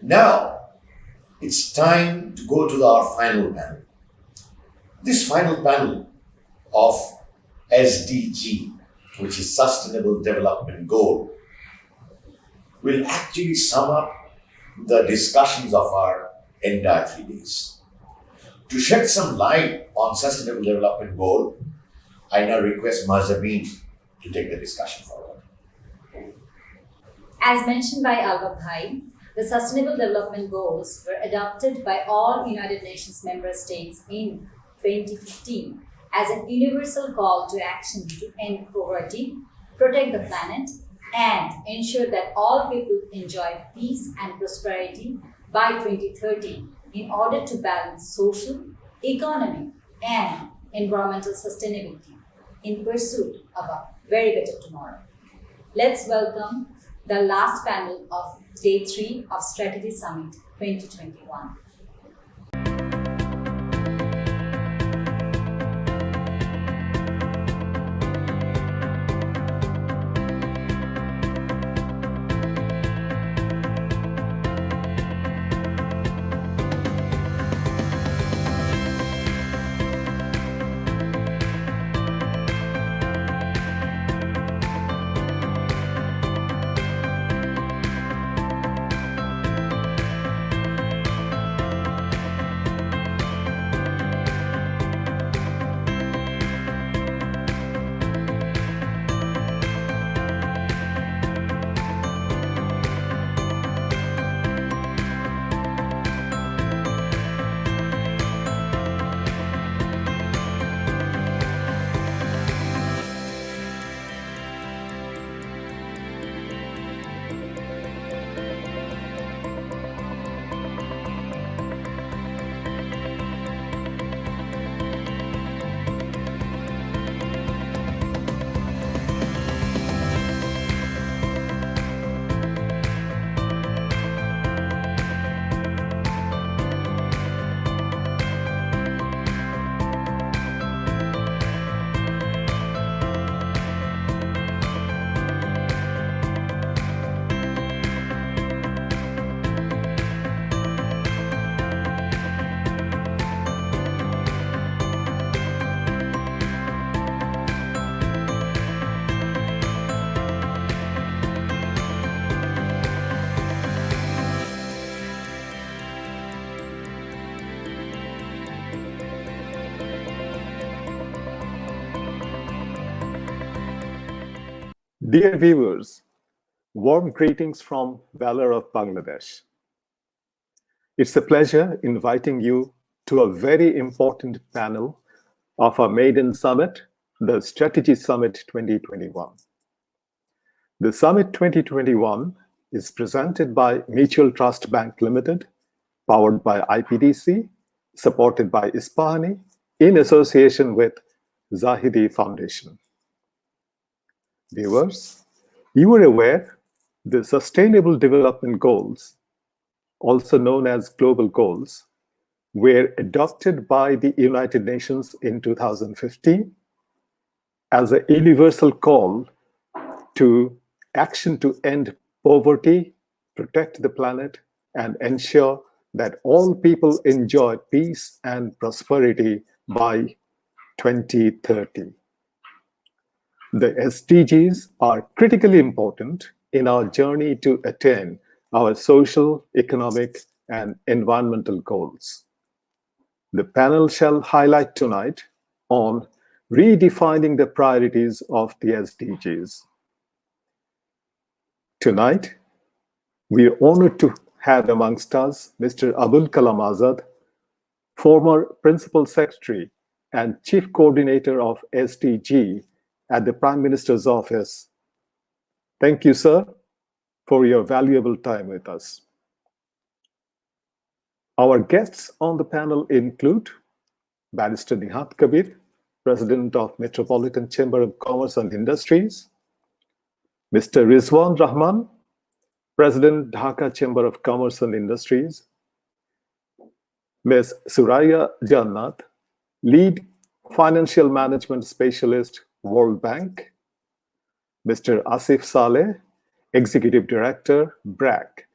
Now, it's time to go to our final panel. This final panel of SDG, which is Sustainable Development Goal, will actually sum up the discussions of our entire 3 days. To shed some light on Sustainable Development Goal, I now request Mirzapore to take the discussion forward. As mentioned by Alba Bhai, the Sustainable Development Goals were adopted by all United Nations member states in 2015 as a universal call to action to end poverty, protect the planet, and ensure that all people enjoy peace and prosperity by 2030 in order to balance social, economic, and environmental sustainability in pursuit of a very better tomorrow. Let's welcome the last panel of Day 3 of Strategy Summit 2021. Dear viewers, warm greetings from Valor of Bangladesh. It's a pleasure inviting you to a very important panel of our maiden summit, the Strategy Summit 2021. The Summit 2021 is presented by Mutual Trust Bank Limited, powered by IPDC, supported by Ispahani, in association with Zahedee Foundation. Viewers, you are aware the Sustainable Development Goals, also known as Global Goals, were adopted by the United Nations in 2015 as a universal call to action to end poverty, protect the planet, and ensure that all people enjoy peace and prosperity by 2030. The SDGs are critically important in our journey to attain our social, economic, and environmental goals. The panel shall highlight tonight on redefining the priorities of the SDGs. Tonight, we are honored to have amongst us Mr. Abul Kalam Azad, former Principal Secretary and Chief Coordinator of SDG at the Prime Minister's Office. Thank you, sir, for your valuable time with us. Our guests on the panel include Barrister Nihad Kabir, President of Metropolitan Chamber of Commerce and Industries, Mr. Rizwan Rahman, President, Dhaka Chamber of Commerce and Industries, Ms. Suraiya Zannath, Lead Financial Management Specialist, World Bank, Mr. Asif Saleh, Executive Director, BRAC,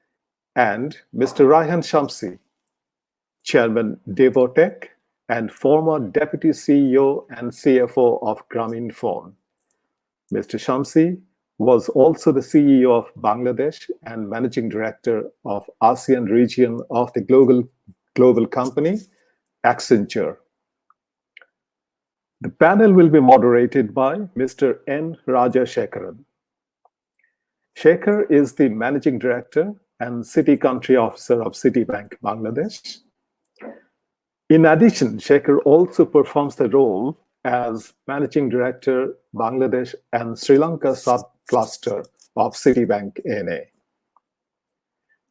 and Mr. Raihan Shamsi, Chairman Devotech and former Deputy CEO and CFO of Grameenphone. Mr. Shamsi was also the CEO of Bangladesh and Managing Director of ASEAN region of the global company Accenture. The panel will be moderated by Mr. N. Rajashekaran. Shekhar is the Managing Director and City Country Officer of Citibank Bangladesh. In addition, Shekhar also performs the role as Managing Director, Bangladesh and Sri Lanka Sub-Cluster of Citibank NA.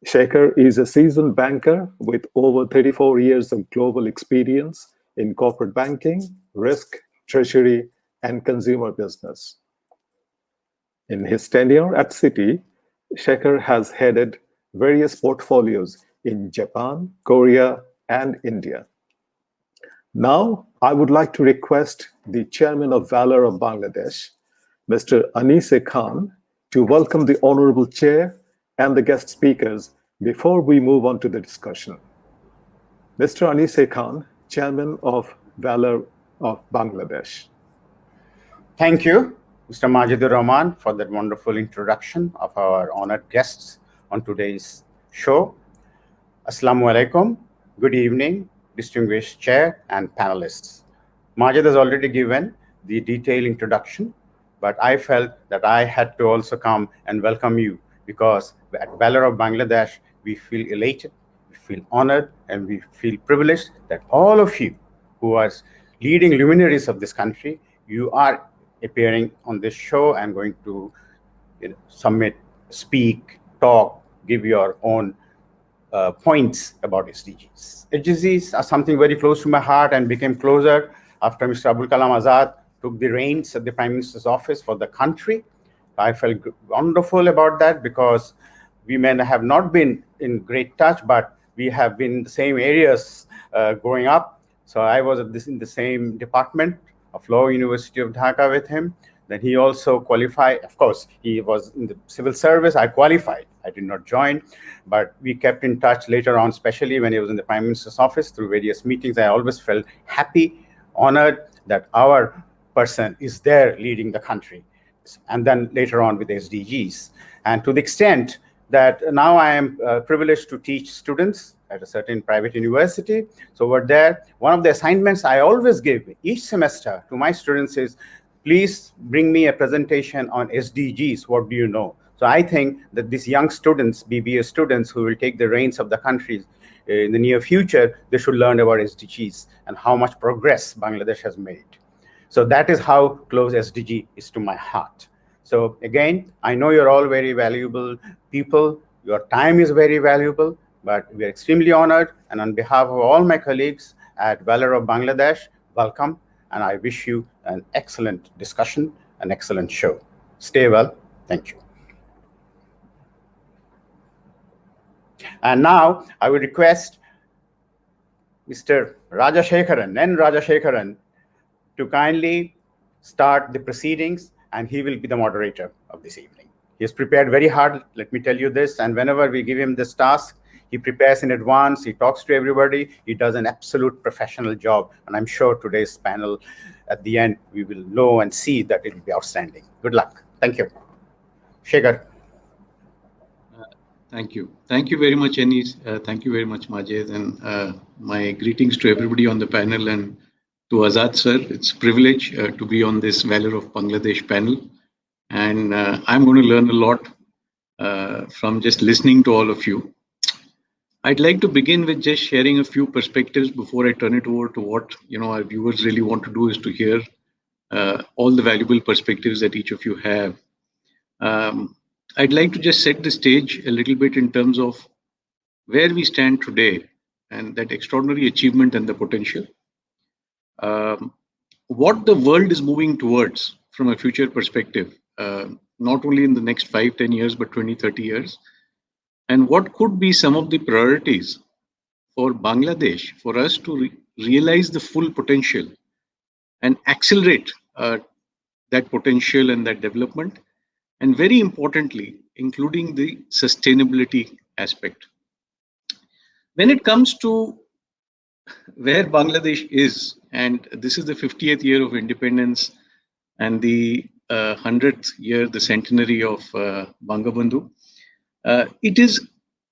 Shekhar is a seasoned banker with over 34 years of global experience in corporate banking, risk, treasury, and consumer business. In his tenure at Citi, Shekhar has headed various portfolios in Japan, Korea, and India. Now, I would like to request the Chairman of Valor of Bangladesh, Mr. Anise Khan, to welcome the Honorable Chair and the guest speakers before we move on to the discussion. Mr. Anise Khan, Chairman of Valor of Bangladesh. Thank you, Mr. Majidur Rahman, for that wonderful introduction of our honored guests on today's show. Assalamu alaikum. Good evening, distinguished chair and panelists. Majid has already given the detailed introduction, but I felt that I had to also come and welcome you because at Valor of Bangladesh, we feel elated, we feel honored, and we feel privileged that all of you who are leading luminaries of this country, you are appearing on this show and going to submit, speak, talk, give your own points about SDGs. SDGs are something very close to my heart and became closer after Mr. Abul Kalam Azad took the reins at the Prime Minister's office for the country. I felt wonderful about that because we may have not been in great touch, but we have been in the same areas growing up. So I was in the same department of Law, University of Dhaka with him. Then he also qualified. Of course, he was in the civil service. I qualified. I did not join, but we kept in touch later on, especially when he was in the Prime Minister's office through various meetings. I always felt happy, honored that our person is there leading the country. And then later on with SDGs. And to the extent that now I am privileged to teach students at a certain private university. So over there, one of the assignments I always give each semester to my students is, please bring me a presentation on SDGs. What do you know? So I think that these young students, BBA students who will take the reins of the country in the near future, they should learn about SDGs and how much progress Bangladesh has made. So that is how close SDG is to my heart. So again, I know you're all very valuable people. Your time is very valuable, but we are extremely honored. And on behalf of all my colleagues at Valor of Bangladesh, welcome. And I wish you an excellent discussion, an excellent show. Stay well. Thank you. And now I would request Mr. Rajashekaran, N. Rajashekaran, to kindly start the proceedings, and he will be the moderator of this evening. He has prepared very hard, let me tell you this, and whenever we give him this task, he prepares in advance, he talks to everybody, he does an absolute professional job, and I'm sure today's panel, at the end, we will know and see that it will be outstanding. Good luck. Thank you. Shekhar. Thank you. Thank you very much, Anis. Thank you very much, Majid, and my greetings to everybody on the panel and to Azad, sir. It's a privilege to be on this Valor of Bangladesh panel. And I'm going to learn a lot from just listening to all of you. I'd like to begin with just sharing a few perspectives before I turn it over to what our viewers really want to do is to hear all the valuable perspectives that each of you have. I'd like to just set the stage a little bit in terms of where we stand today and that extraordinary achievement and the potential. What the world is moving towards from a future perspective, not only in the next 5-10 years, but 20-30 years. And what could be some of the priorities for Bangladesh for us to realize the full potential and accelerate that potential and that development. And very importantly, including the sustainability aspect. When it comes to where Bangladesh is, and this is the 50th year of independence and the 100th year, the centenary of Bangabandhu, it is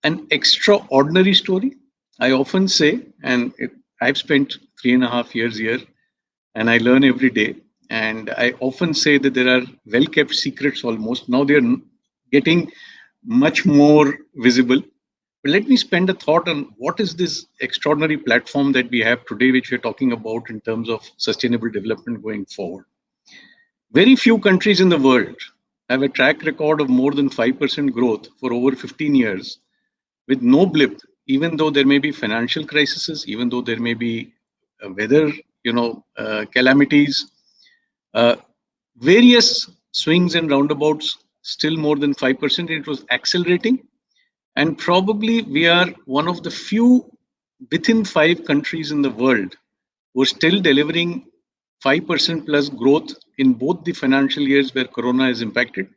an extraordinary story. I often say, and I've spent 3.5 years here, and I learn every day. And I often say that there are well-kept secrets almost. Now they're getting much more visible. But let me spend a thought on what is this extraordinary platform that we have today, which we're talking about in terms of sustainable development going forward. Very few countries in the world have a track record of more than 5% growth for over 15 years with no blip, even though there may be financial crises, even though there may be weather, calamities, various swings and roundabouts, still more than 5%. It was accelerating. And probably we are one of the few within 5 countries in the world who are still delivering 5% plus growth in both the financial years where Corona is impacted.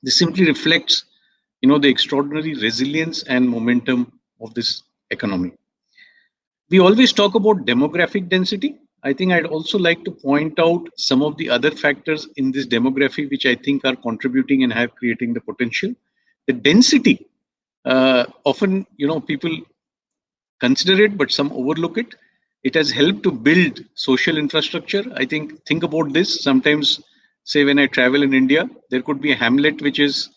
This simply reflects, the extraordinary resilience and momentum of this economy. We always talk about demographic density. I think I'd also like to point out some of the other factors in this demography, which I think are contributing and have creating the potential. The density, often, people consider it, but some overlook it. It has helped to build social infrastructure. I think about this. Sometimes, say when I travel in India, there could be a hamlet which is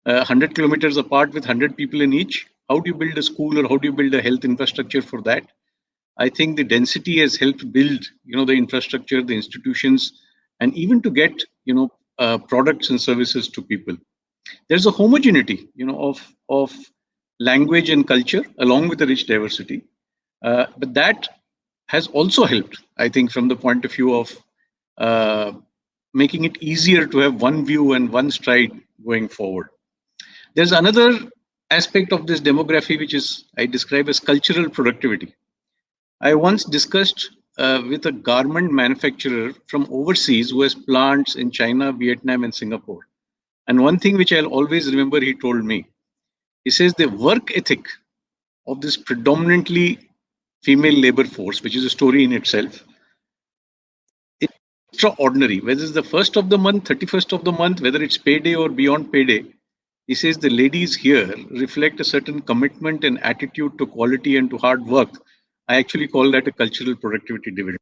100 kilometers apart with 100 people in each. How do you build a school or how do you build a health infrastructure for that? I think the density has helped build, the infrastructure, the institutions, and even to get, products and services to people. There's a homogeneity, of language and culture along with a rich diversity. But that has also helped, I think, from the point of view of making it easier to have one view and one stride going forward. There's another aspect of this demography, which is I describe as cultural productivity. I once discussed with a garment manufacturer from overseas who has plants in China, Vietnam, and Singapore. And one thing which I'll always remember, he told me, he says the work ethic of this predominantly female labor force, which is a story in itself, is extraordinary. Whether it's the 1st of the month, 31st of the month, whether it's payday or beyond payday, he says the ladies here reflect a certain commitment and attitude to quality and to hard work. I actually call that a cultural productivity dividend.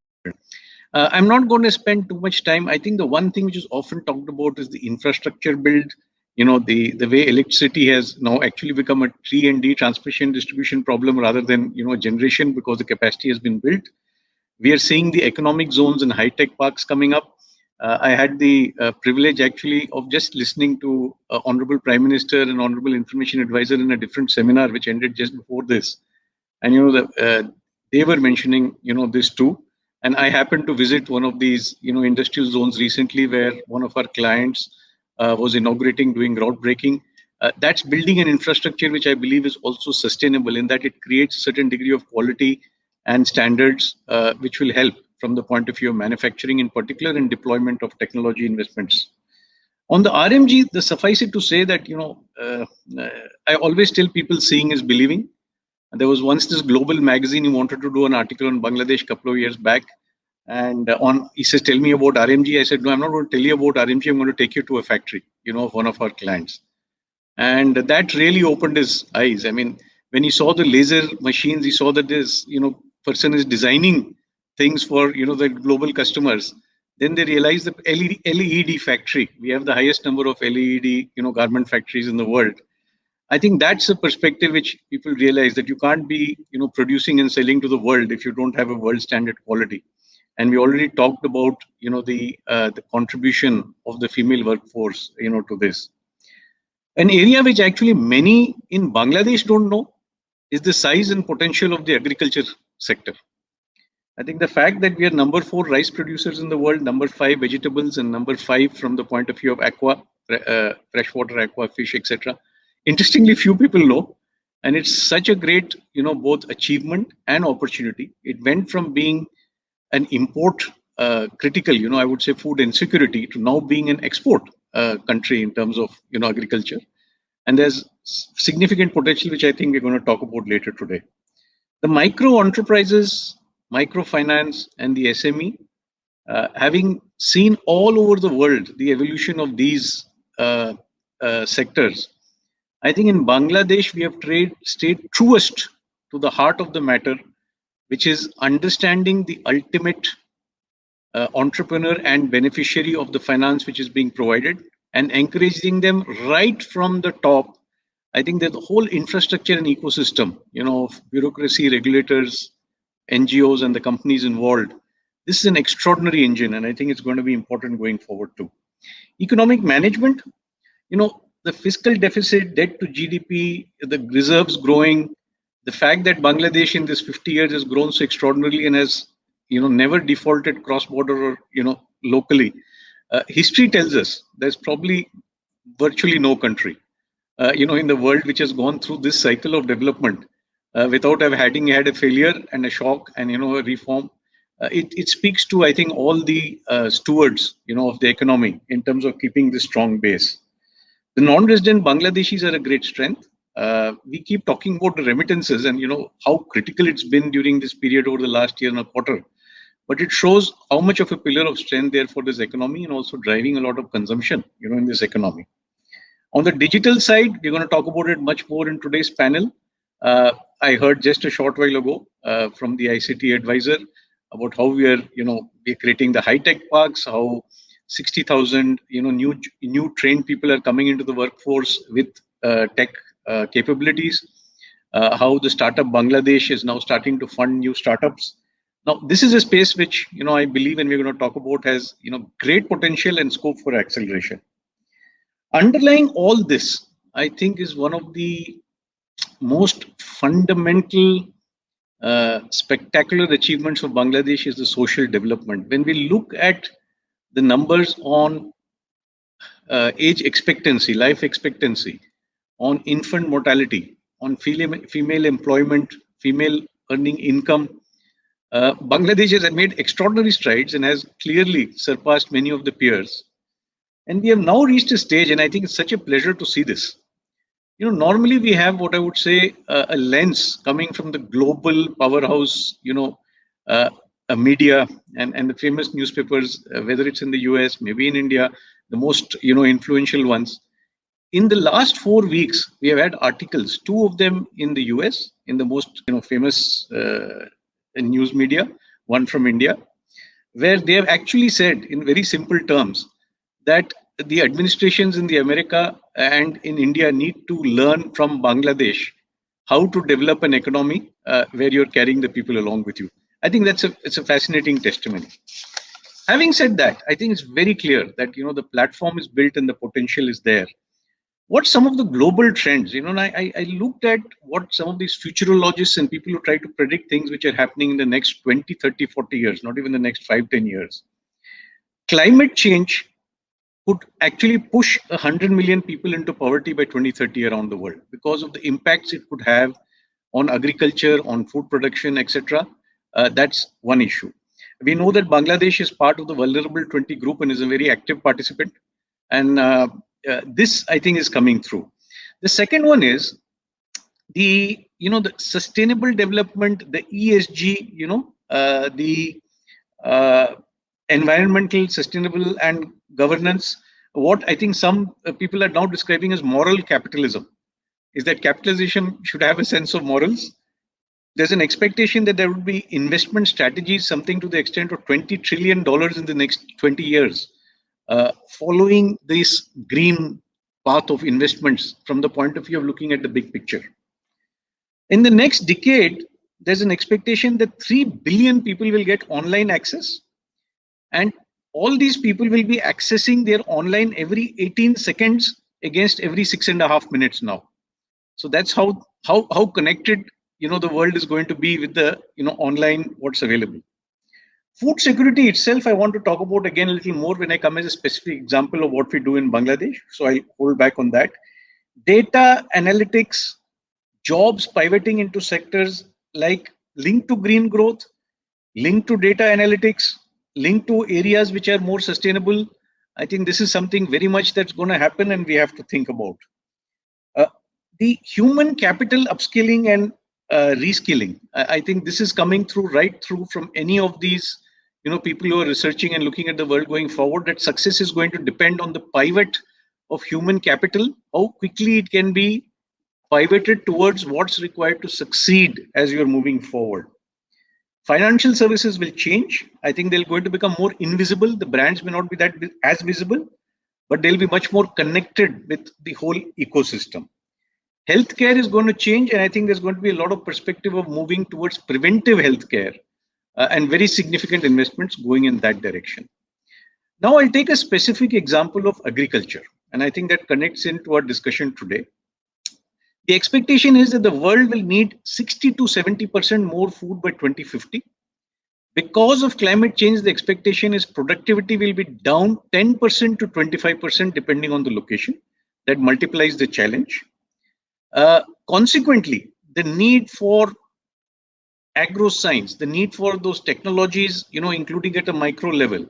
I'm not going to spend too much time. I think the one thing which is often talked about is the infrastructure build. The way electricity has now actually become a T&D, transmission distribution problem rather than, generation, because the capacity has been built. We are seeing the economic zones and high-tech parks coming up. I had the privilege actually of just listening to Honorable Prime Minister and Honorable Information Advisor in a different seminar which ended just before this. And, they were mentioning, this too. And I happened to visit one of these, industrial zones recently where one of our clients was inaugurating, doing groundbreaking. That's building an infrastructure which I believe is also sustainable in that it creates a certain degree of quality and standards, which will help from the point of view of manufacturing in particular and deployment of technology investments. On the RMG, the suffice it to say that, I always tell people seeing is believing. And there was once this global magazine who wanted to do an article on Bangladesh a couple of years back. And he says, tell me about RMG. I said, no, I'm not going to tell you about RMG. I'm going to take you to a factory, of one of our clients. And that really opened his eyes. I mean, when he saw the laser machines, he saw that this, person is designing things for, the global customers. Then they realized that LED factory, we have the highest number of LED, garment factories in the world. I think that's a perspective which people realize that you can't be, producing and selling to the world if you don't have a world standard quality. And we already talked about, the contribution of the female workforce, to this. An area which actually many in Bangladesh don't know is the size and potential of the agriculture sector. I think the fact that we are number 4 rice producers in the world, number 5 vegetables, and number 5 from the point of view of aqua, freshwater aqua, fish, etc. Interestingly, few people know, and it's such a great, both achievement and opportunity. It went from being an import critical, I would say food insecurity to now being an export country in terms of, agriculture. And there's significant potential, which I think we're going to talk about later today. The micro enterprises, microfinance, and the SME, having seen all over the world the evolution of these sectors, I think in Bangladesh we have stayed truest to the heart of the matter, which is understanding the ultimate entrepreneur and beneficiary of the finance which is being provided, and encouraging them right from the top. I think that the whole infrastructure and ecosystem, of bureaucracy, regulators, NGOs, and the companies involved, this is an extraordinary engine, and I think it's going to be important going forward too. Economic management, the fiscal deficit, debt to GDP, the reserves growing, the fact that Bangladesh in this 50 years has grown so extraordinarily and has, never defaulted cross-border or, locally. History tells us there's probably virtually no country, in the world which has gone through this cycle of development without having had a failure and a shock and, a reform. It speaks to, I think, all the stewards, of the economy in terms of keeping this strong base. The non-resident Bangladeshis are a great strength. We keep talking about the remittances and, how critical it's been during this period over the last year and a quarter. But it shows how much of a pillar of strength there for this economy and also driving a lot of consumption, in this economy. On the digital side, we're going to talk about it much more in today's panel. I heard just a short while ago from the ICT advisor about how we are, we're creating the high-tech parks, how 60,000, new trained people are coming into the workforce with tech capabilities, how the startup Bangladesh is now starting to fund new startups. Now, this is a space which, I believe, and we're going to talk about, has, great potential and scope for acceleration. Underlying all this, I think, is one of the most fundamental, spectacular achievements of Bangladesh is the social development. When we look at the numbers on age expectancy, life expectancy, on infant mortality, on female employment, female earning income, Bangladesh has made extraordinary strides and has clearly surpassed many of the peers. And we have now reached a stage, and I think it's such a pleasure to see this. Normally we have what I would say a lens coming from the global powerhouse, a media and the famous newspapers, whether it's in the US, maybe in India, the most, influential ones. In the last 4 weeks, we have had articles, 2 of them in the US, in the most, famous news media, one from India, where they have actually said in very simple terms that the administrations in the America and in India need to learn from Bangladesh how to develop an economy where you're carrying the people along with you. I think it's a fascinating testimony. Having said that, I think it's very clear that the platform is built and the potential is there. What's some of the global trends? I looked at what some of these futurologists and people who try to predict things which are happening in the next 20, 30, 40 years, not even the next 5, 10 years. Climate change could actually push 100 million people into poverty by 2030 around the world because of the impacts it could have on agriculture, on food production, etc. That's one issue. We know that Bangladesh is part of the vulnerable 20 group and is a very active participant. And this, I think, is coming through. The second one is the sustainable development, the ESG, the environmental, sustainable, and governance. What I think some people are now describing as moral capitalism is that capitalism should have a sense of morals. There's an expectation that there would be investment strategies, something to the extent of $20 trillion in the next 20 years. Following this green path of investments from the point of view of looking at the big picture. In the next decade, there's an expectation that 3 billion people will get online access, and all these people will be accessing their online every 18 seconds against every 6.5 minutes now. So that's how connected the world is going to be with the online what's available. Food security itself, I want to talk about again a little more when I come as a specific example of what we do in Bangladesh. So I'll hold back on that. Data analytics, jobs pivoting into sectors like linked to green growth, linked to data analytics, linked to areas which are more sustainable. I think this is something very much that's going to happen and we have to think about. The human capital upskilling and reskilling. I think this is coming through right through from any of these, people who are researching and looking at the world going forward, that success is going to depend on the pivot of human capital, how quickly it can be pivoted towards what's required to succeed as you're moving forward. Financial services will change. I think they're going to become more invisible. The brands may not be that as visible, but they'll be much more connected with the whole ecosystem. Healthcare is going to change, and I think there's going to be a lot of perspective of moving towards preventive healthcare and very significant investments going in that direction. Now I'll take a specific example of agriculture, and I think that connects into our discussion today. The expectation is that the world will need 60 to 70% more food by 2050. Because of climate change, the expectation is productivity will be down 10% to 25% depending on the location. That multiplies the challenge. Consequently, the need for agro-science, the need for those technologies, including at a micro level,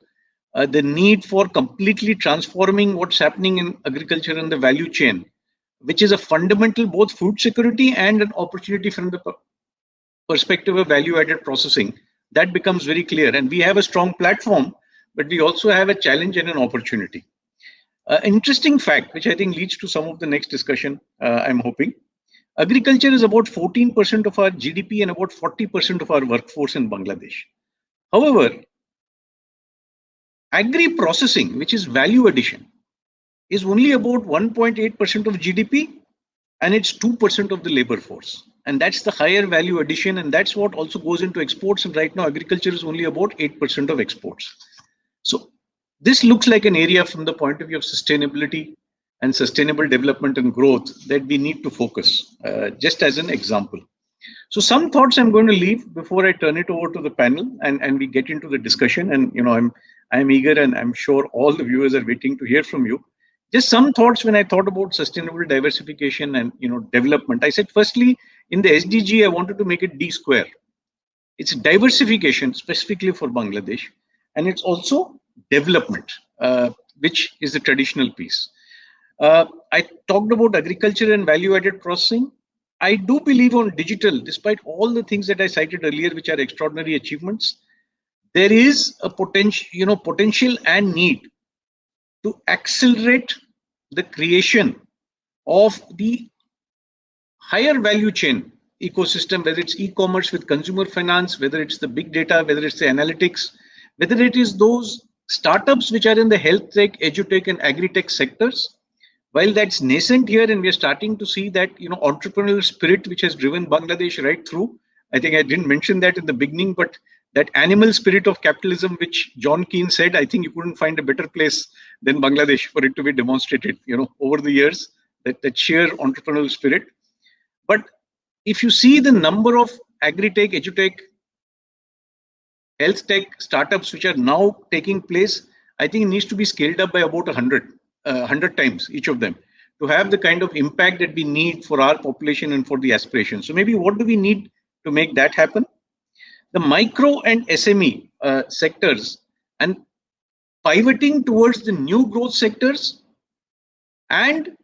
the need for completely transforming what's happening in agriculture and the value chain, which is a fundamental both food security and an opportunity from the perspective of value-added processing, that becomes very clear. And we have a strong platform, but we also have a challenge and an opportunity. Interesting fact, which I think leads to some of the next discussion, I'm hoping. Agriculture is about 14% of our GDP and about 40% of our workforce in Bangladesh. However, agri-processing, which is value addition, is only about 1.8% of GDP, and it's 2% of the labor force. And that's the higher value addition, and that's what also goes into exports. And right now, agriculture is only about 8% of exports. So this looks like an area from the point of view of sustainability and sustainable development and growth that we need to focus, just as an example. So some thoughts I'm going to leave before I turn it over to the panel and we get into the discussion. And I'm eager, and I'm sure all the viewers are waiting to hear from you. Just some thoughts when I thought about sustainable diversification and development. I said, firstly, in the SDG, I wanted to make it D square. It's diversification specifically for Bangladesh, and it's also development, which is the traditional piece. I talked about agriculture and value-added processing. I do believe on digital, despite all the things that I cited earlier, which are extraordinary achievements. There is a potential and need to accelerate the creation of the higher value chain ecosystem, whether it's e-commerce with consumer finance, whether it's the big data, whether it's the analytics, whether it is those startups which are in the health tech, edutech, and agri-tech sectors. While that's nascent here, and we're starting to see that entrepreneurial spirit which has driven Bangladesh right through. I think I didn't mention that in the beginning, but that animal spirit of capitalism, which John Keane said, I think you couldn't find a better place than Bangladesh for it to be demonstrated, over the years, that sheer entrepreneurial spirit. But if you see the number of agri-tech, edutech, health tech startups which are now taking place, I think it needs to be scaled up by about 100 times, each of them, to have the kind of impact that we need for our population and for the aspiration. So maybe what do we need to make that happen? The micro and SME sectors and pivoting towards the new growth sectors and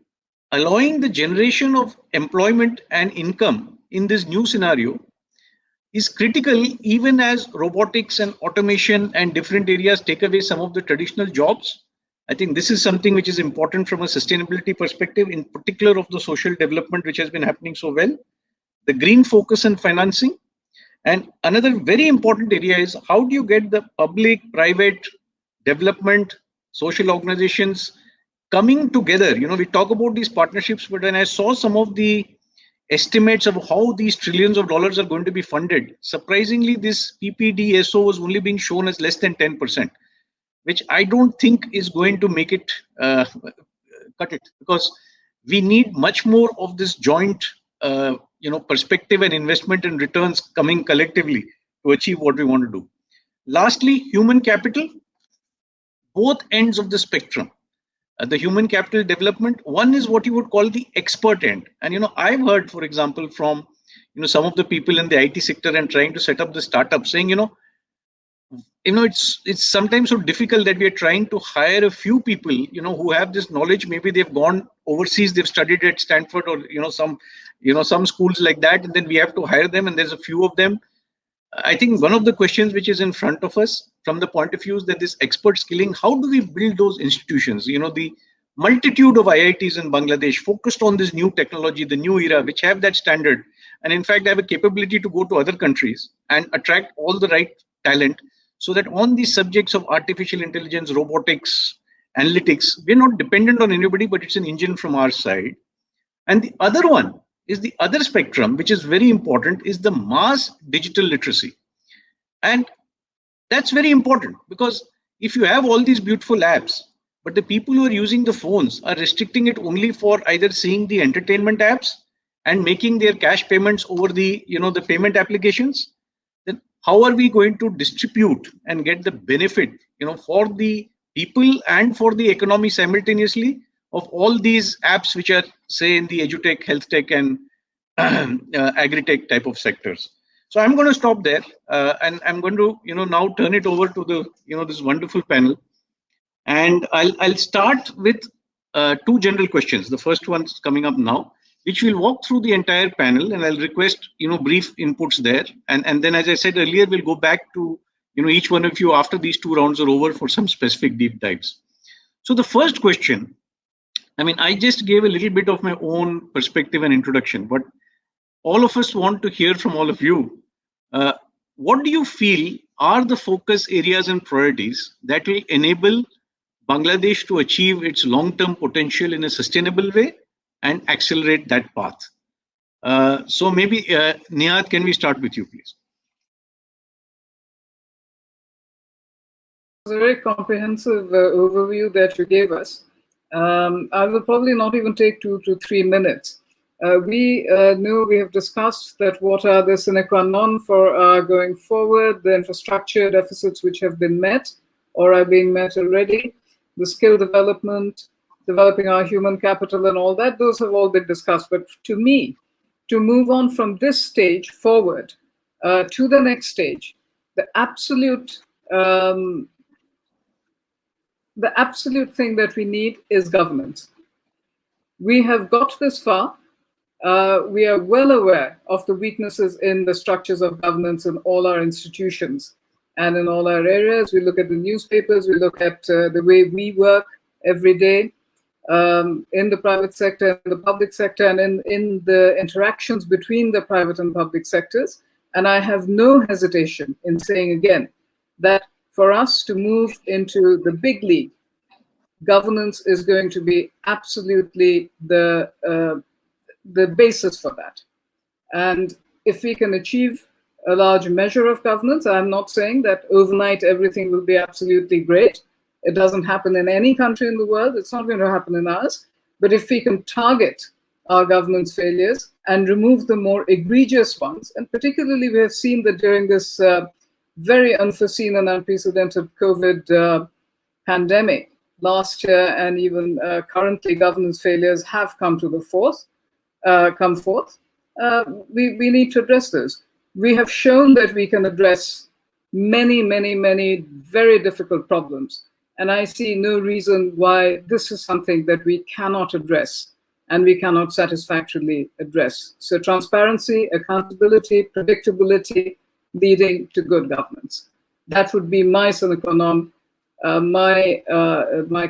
allowing the generation of employment and income in this new scenario is critical, even as robotics and automation and different areas take away some of the traditional jobs. I think this is something which is important from a sustainability perspective, in particular of the social development which has been happening so well. The green focus and financing. And another very important area is how do you get the public, private, development, social organizations coming together? We talk about these partnerships, but when I saw some of the estimates of how these trillions of dollars are going to be funded, surprisingly, this PPDSO was only being shown as less than 10%, which I don't think is going to make it cut it, because we need much more of this joint perspective and investment and returns coming collectively to achieve what we want to do. Lastly, human capital, both ends of the spectrum. The human capital development, one is what you would call the expert end. And I've heard, for example, from some of the people in the IT sector and trying to set up the startup saying, it's sometimes so difficult that we are trying to hire a few people, who have this knowledge. Maybe they've gone overseas, they've studied at Stanford or some schools like that, and then we have to hire them, and there's a few of them. I think one of the questions which is in front of us from the point of view is that this expert skilling, how do we build those institutions? The multitude of IITs in Bangladesh focused on this new technology, the new era, which have that standard, and in fact have a capability to go to other countries and attract all the right talent, so that on these subjects of artificial intelligence, robotics, analytics, we're not dependent on anybody, but it's an engine from our side. And the other one is the other spectrum, which is very important, is the mass digital literacy. And that's very important, because if you have all these beautiful apps, but the people who are using the phones are restricting it only for either seeing the entertainment apps and making their cash payments over the payment applications, then how are we going to distribute and get the benefit for the people and for the economy simultaneously of all these apps which are, say, in the edutech, health tech, and agri-tech type of sectors? So I'm going to stop there, and I'm going to now turn it over to the this wonderful panel, and I'll start with two general questions. The first one's coming up now, which we'll walk through the entire panel, and I'll request brief inputs there, and then, as I said earlier, we'll go back to each one of you after these two rounds are over for some specific deep dives. So the first question, I just gave a little bit of my own perspective and introduction, but all of us want to hear from all of you. What do you feel are the focus areas and priorities that will enable Bangladesh to achieve its long-term potential in a sustainable way and accelerate that path? So maybe, Nihad, can we start with you, please? It was a very comprehensive overview that you gave us. I will probably not even take 2 to 3 minutes. We know, we have discussed that what are the sine qua non for going forward, the infrastructure deficits which have been met or are being met already, the skill development, developing our human capital and all that, those have all been discussed. But to me, to move on from this stage forward to the next stage, the absolute thing that we need is governance. We have got this far. We are well aware of the weaknesses in the structures of governance in all our institutions and in all our areas. We look at the newspapers, we look at the way we work every day in the private sector, in the public sector, and in the interactions between the private and public sectors. And I have no hesitation in saying again that for us to move into the big league, governance is going to be absolutely the basis for that. And if we can achieve a large measure of governance, I'm not saying that overnight everything will be absolutely great. It doesn't happen in any country in the world. It's not going to happen in ours. But if we can target our governance failures and remove the more egregious ones, and particularly we have seen that during this very unforeseen and unprecedented COVID pandemic last year, and even currently, governance failures have come forth. We need to address those. We have shown that we can address many, many, many very difficult problems. And I see no reason why this is something that we cannot address and we cannot satisfactorily address. So transparency, accountability, predictability, leading to good governance. That would be my sine qua non, my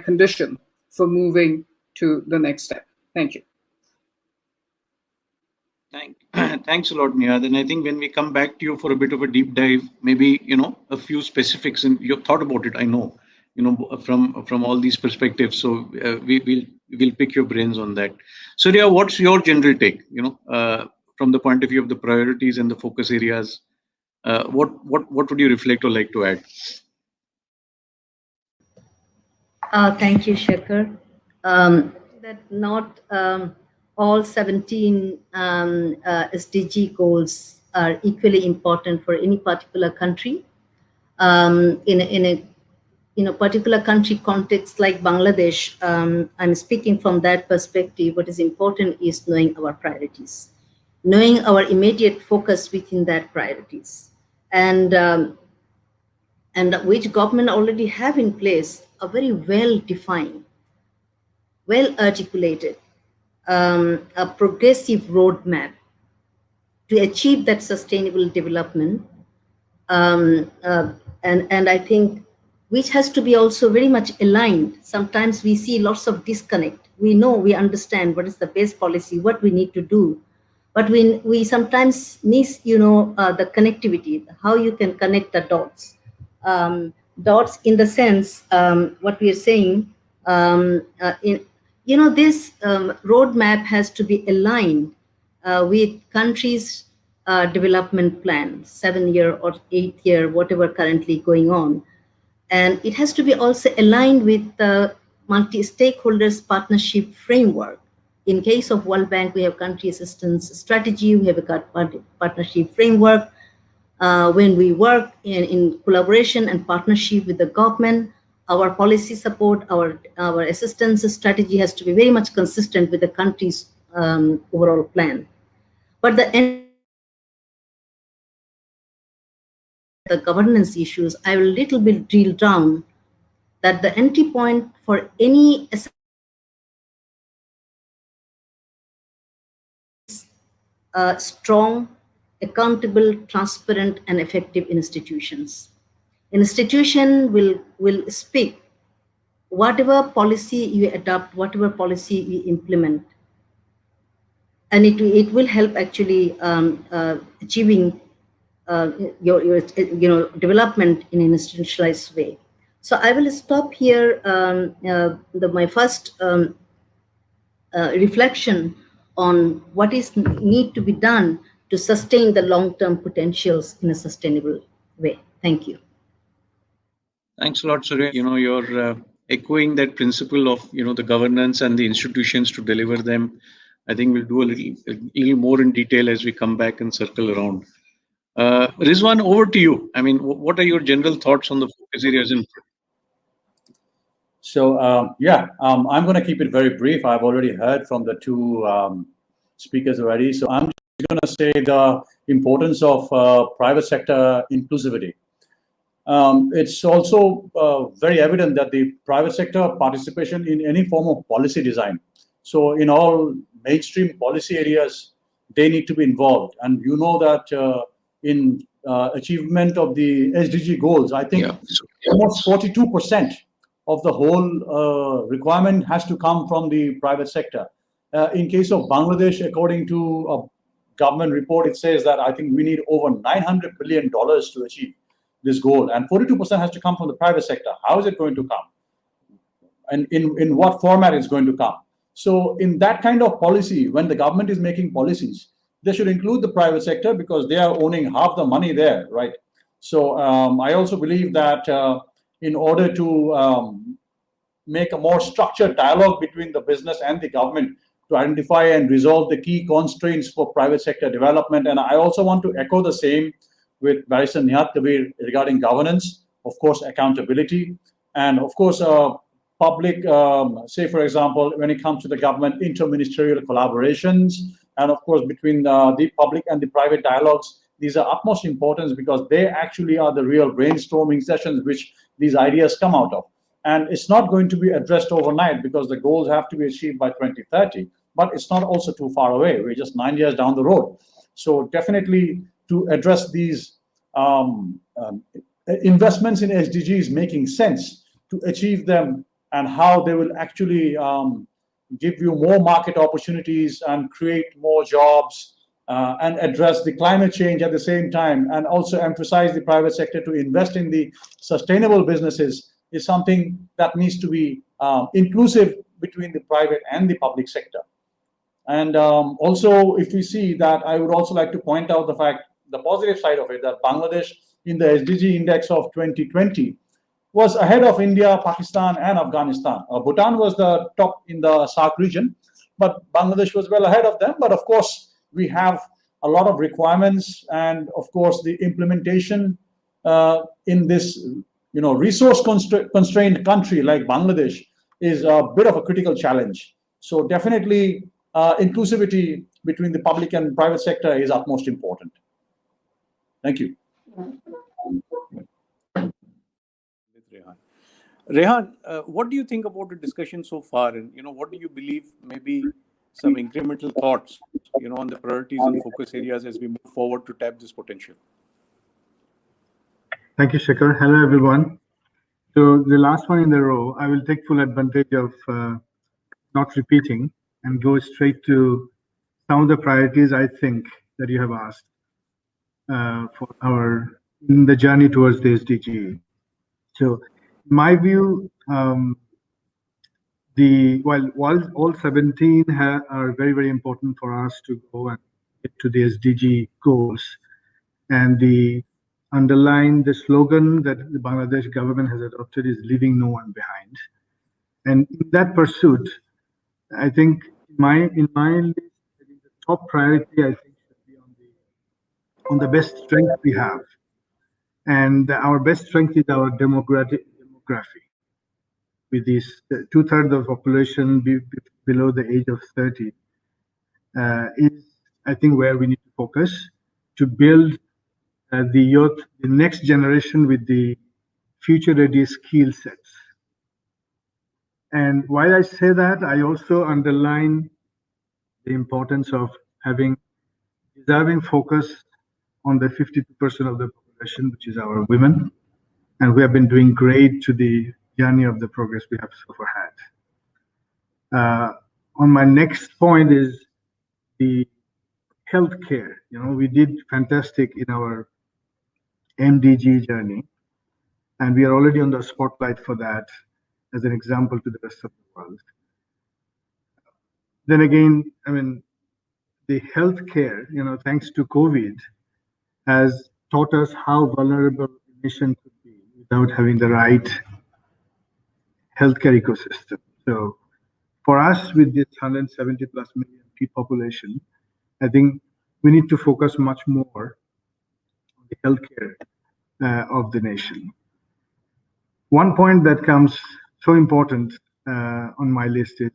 condition for moving to the next step. Thank you. Thanks a lot, Nihad. And I think when we come back to you for a bit of a deep dive, maybe a few specifics, and you've thought about it, I know, from all these perspectives. So we'll pick your brains on that. Suraiya, what's your general take? From the point of view of the priorities and the focus areas, what would you reflect or like to add? Thank you, Shekhar. That not all 17 SDG goals are equally important for any particular country. In a particular country context like Bangladesh, I'm speaking from that perspective. What is important is knowing our priorities, knowing our immediate focus within that priorities. And and which government already have in place a very well-defined, well-articulated, a progressive roadmap to achieve that sustainable development. And I think which has to be also very much aligned. Sometimes we see lots of disconnect. We know, we understand what is the best policy, what we need to do, but we sometimes miss, the connectivity, how you can connect the dots. Dots in the sense, what we are saying, this roadmap has to be aligned with countries' development plan, 7-year or 8-year, whatever currently going on. And it has to be also aligned with the multi-stakeholders partnership framework. In case of World Bank, we have country assistance strategy, we have a partnership framework. When we work in collaboration and partnership with the government, our policy support, our assistance strategy has to be very much consistent with the country's overall plan. But the governance issues, I will little bit drill down that the entry point for any strong, accountable, transparent, and effective institutions. Institution will speak whatever policy you adopt, whatever policy you implement, and it will help actually achieving your development in an institutionalized way. So I will stop here. My first reflection on what is need to be done to sustain the long-term potentials in a sustainable way. Thank you. Thanks a lot, Suraiya. You're echoing that principle of the governance and the institutions to deliver them. I think we'll do a little more in detail as we come back and circle around. Rizwan, over to you. I mean, what are your general thoughts on the focus areas? So, I'm going to keep it very brief. I've already heard from the two speakers already. So I'm just going to say the importance of private sector inclusivity. It's also very evident that the private sector participation in any form of policy design. So in all mainstream policy areas, they need to be involved. And you know that in achievement of the SDG goals, I think almost 42% of the whole requirement has to come from the private sector. In case of Bangladesh, according to a government report, it says that I think we need over $900 billion to achieve this goal, and 42% has to come from the private sector. How is it going to come? And in what format it's going to come? So in that kind of policy, when the government is making policies, they should include the private sector because they are owning half the money there, right? So I also believe that in order to make a more structured dialogue between the business and the government to identify and resolve the key constraints for private sector development. And I also want to echo the same with Barrister Nihad, Kabir regarding governance, of course, accountability, and of course, public, say, for example, when it comes to the government, interministerial collaborations, and of course, between the public and the private dialogues. These are utmost importance because they actually are the real brainstorming sessions which these ideas come out of. And it's not going to be addressed overnight because the goals have to be achieved by 2030, but it's not also too far away. We're just 9 years down the road. So definitely to address these investments in SDGs making sense to achieve them and how they will actually give you more market opportunities and create more jobs and address the climate change at the same time, and also emphasize the private sector to invest in the sustainable businesses is something that needs to be inclusive between the private and the public sector. And also, if we see that, I would also like to point out the fact, the positive side of it, that Bangladesh in the SDG index of 2020 was ahead of India, Pakistan, and Afghanistan. Bhutan was the top in the SAARC region, but Bangladesh was well ahead of them. But of course, we have a lot of requirements, and of course, the implementation in this resource constrained country like Bangladesh is a bit of a critical challenge. So definitely inclusivity between the public and private sector is utmost important. Thank you. Raihan. Raihan, what do you think about the discussion so far? And, what do you believe maybe some incremental thoughts, on the priorities and focus areas as we move forward to tap this potential? Thank you, Shekhar. Hello, everyone. So the last one in the row, I will take full advantage of not repeating and go straight to some of the priorities I think that you have asked in the journey towards the SDG. So, in my view, while all 17 are very, very important for us to go and get to the SDG goals, and the slogan that the Bangladesh government has adopted is leaving no one behind. And in that pursuit, I think in my list, I think the top priority I think should be on the best strength we have. And our best strength is our demography. With this 2/3 of the population below the age of 30 is, I think, where we need to focus to build the youth, the next generation with the future-ready skill sets. And while I say that, I also underline the importance of having deserving focus on the 52% of the population, which is our women. And we have been doing great to the journey of the progress we have so far had. On my next point is the healthcare. We did fantastic in our MDG journey, and we are already on the spotlight for that as an example to the rest of the world. Then again, the healthcare, thanks to COVID, has taught us how vulnerable a nation could be without having the right healthcare ecosystem. So for us, with this 170+ million population, I think we need to focus much more on the healthcare of the nation. One point that comes so important on my list is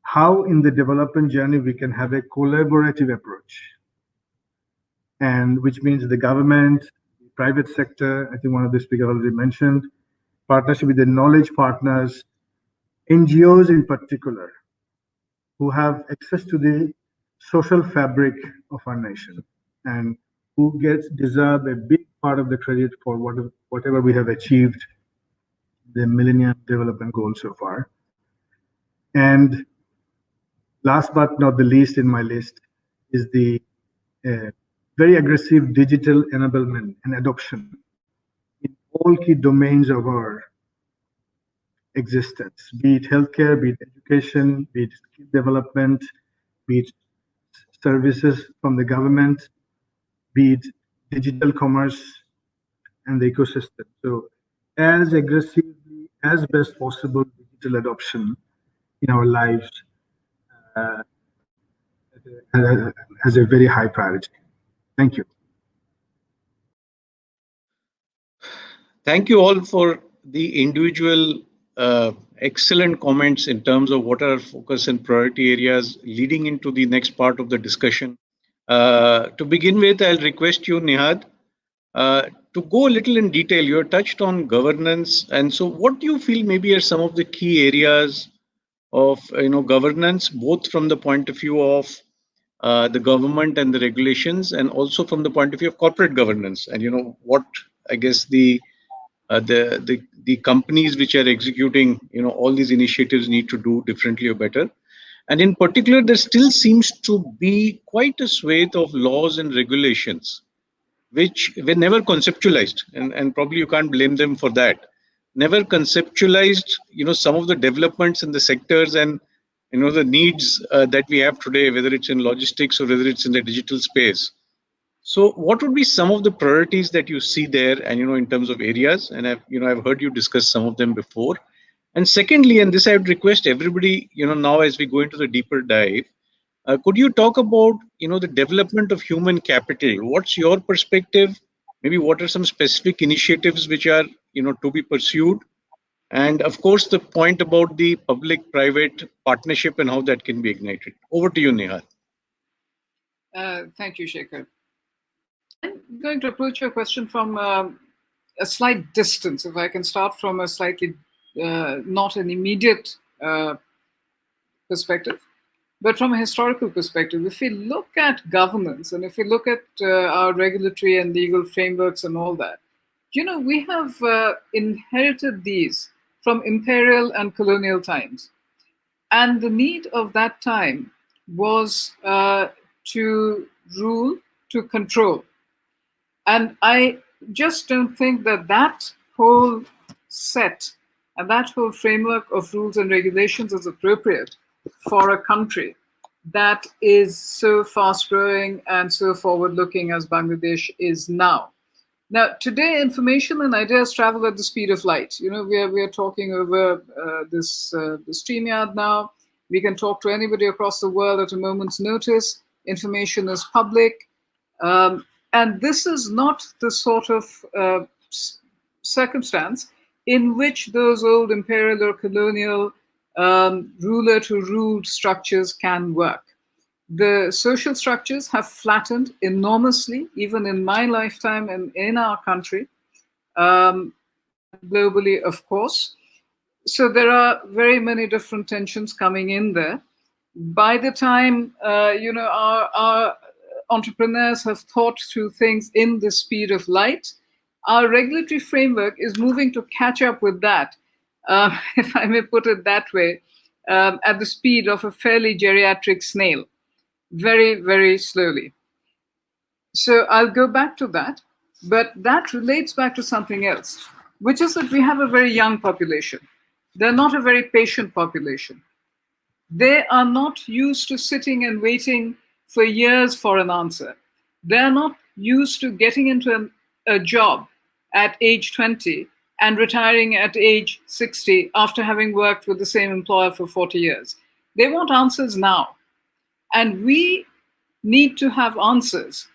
how in the development journey we can have a collaborative approach, and which means the government, the private sector, I think one of the speakers already mentioned, partnership with the knowledge partners, NGOs in particular, who have access to the social fabric of our nation and who deserve a big part of the credit for whatever we have achieved, the Millennium Development Goals so far. And last but not the least in my list is the very aggressive digital enablement and adoption in all key domains of our existence, be it healthcare, be it education, be it skill development, be it services from the government, be it digital commerce and the ecosystem. So as aggressively as best possible digital adoption in our lives as a very high priority. Thank you. Thank you all for the individual excellent comments in terms of what are focus and priority areas leading into the next part of the discussion. To begin with, I'll request you, Nihad, to go a little in detail. You touched on governance, and so what do you feel maybe are some of the key areas of governance, both from the point of view of the government and the regulations, and also from the point of view of corporate governance, and what I guess the companies which are executing all these initiatives need to do differently or better. And in particular, there still seems to be quite a swathe of laws and regulations which were never conceptualized, and probably you can't blame them for that. Never conceptualized some of the developments in the sectors and the needs that we have today, whether it's in logistics or whether it's in the digital space. So what would be some of the priorities that you see there, and in terms of areas? And I've heard you discuss some of them before. And secondly, and this I would request everybody, now as we go into the deeper dive, could you talk about the development of human capital? What's your perspective? Maybe what are some specific initiatives which are to be pursued? And of course, the point about the public-private partnership and how that can be ignited. Over to you, Nihad. Thank you, Shekhar. I'm going to approach your question from a slight distance, if I can start from a slightly not an immediate perspective, but from a historical perspective, if we look at governance and if we look at our regulatory and legal frameworks and all that, we have inherited these from imperial and colonial times. And the need of that time was to rule, to control. And I just don't think that that whole set and that whole framework of rules and regulations is appropriate for a country that is so fast growing and so forward looking as Bangladesh is now. Now, today, information and ideas travel at the speed of light. We are talking over the StreamYard now. We can talk to anybody across the world at a moment's notice. Information is public. And this is not the sort of circumstance in which those old imperial or colonial ruler-to-ruled structures can work. The social structures have flattened enormously, even in my lifetime and in our country, globally, of course. So there are very many different tensions coming in there. By the time, our entrepreneurs have thought through things in the speed of light, our regulatory framework is moving to catch up with that, if I may put it that way, at the speed of a fairly geriatric snail. Very, very slowly. So I'll go back to that, but that relates back to something else, which is that we have a very young population. They're not a very patient population. They are not used to sitting and waiting for years for an answer. They're not used to getting into a job at age 20 and retiring at age 60 after having worked with the same employer for 40 years. They want answers now. And we need to have answers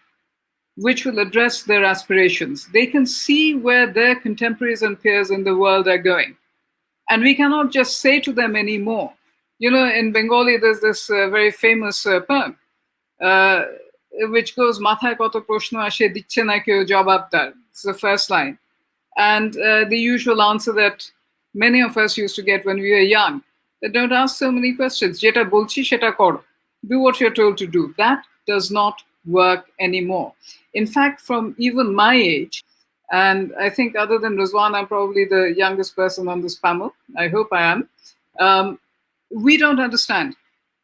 which will address their aspirations. They can see where their contemporaries and peers in the world are going. And we cannot just say to them anymore. In Bengali, there's this very famous poem, which goes, "Mathay koto proshno ashe dicche na keu jawab dar." It's the first line. And the usual answer that many of us used to get when we were young, that don't ask so many questions. Jeta bolchi sheta koro. Do what you're told to do. That does not work anymore. In fact, from even my age, and I think other than Rizwan, I'm probably the youngest person on this panel. I hope I am. We don't understand.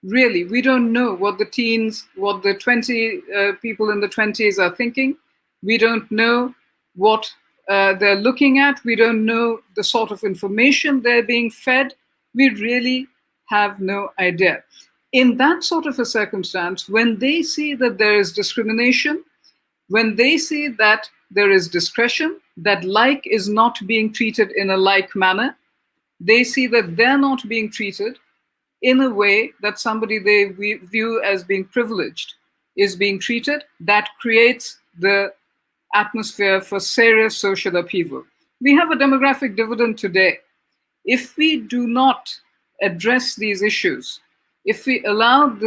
Really, we don't know what the teens, what the 20 people in the 20s are thinking. We don't know what they're looking at. We don't know the sort of information they're being fed. We really have no idea. In that sort of a circumstance, when they see that there is discrimination, when they see that there is discretion, that like is not being treated in a like manner, they see that they're not being treated in a way that somebody they view as being privileged is being treated, that creates the atmosphere for serious social upheaval. We have a demographic dividend today. If we do not address these issues, if we allow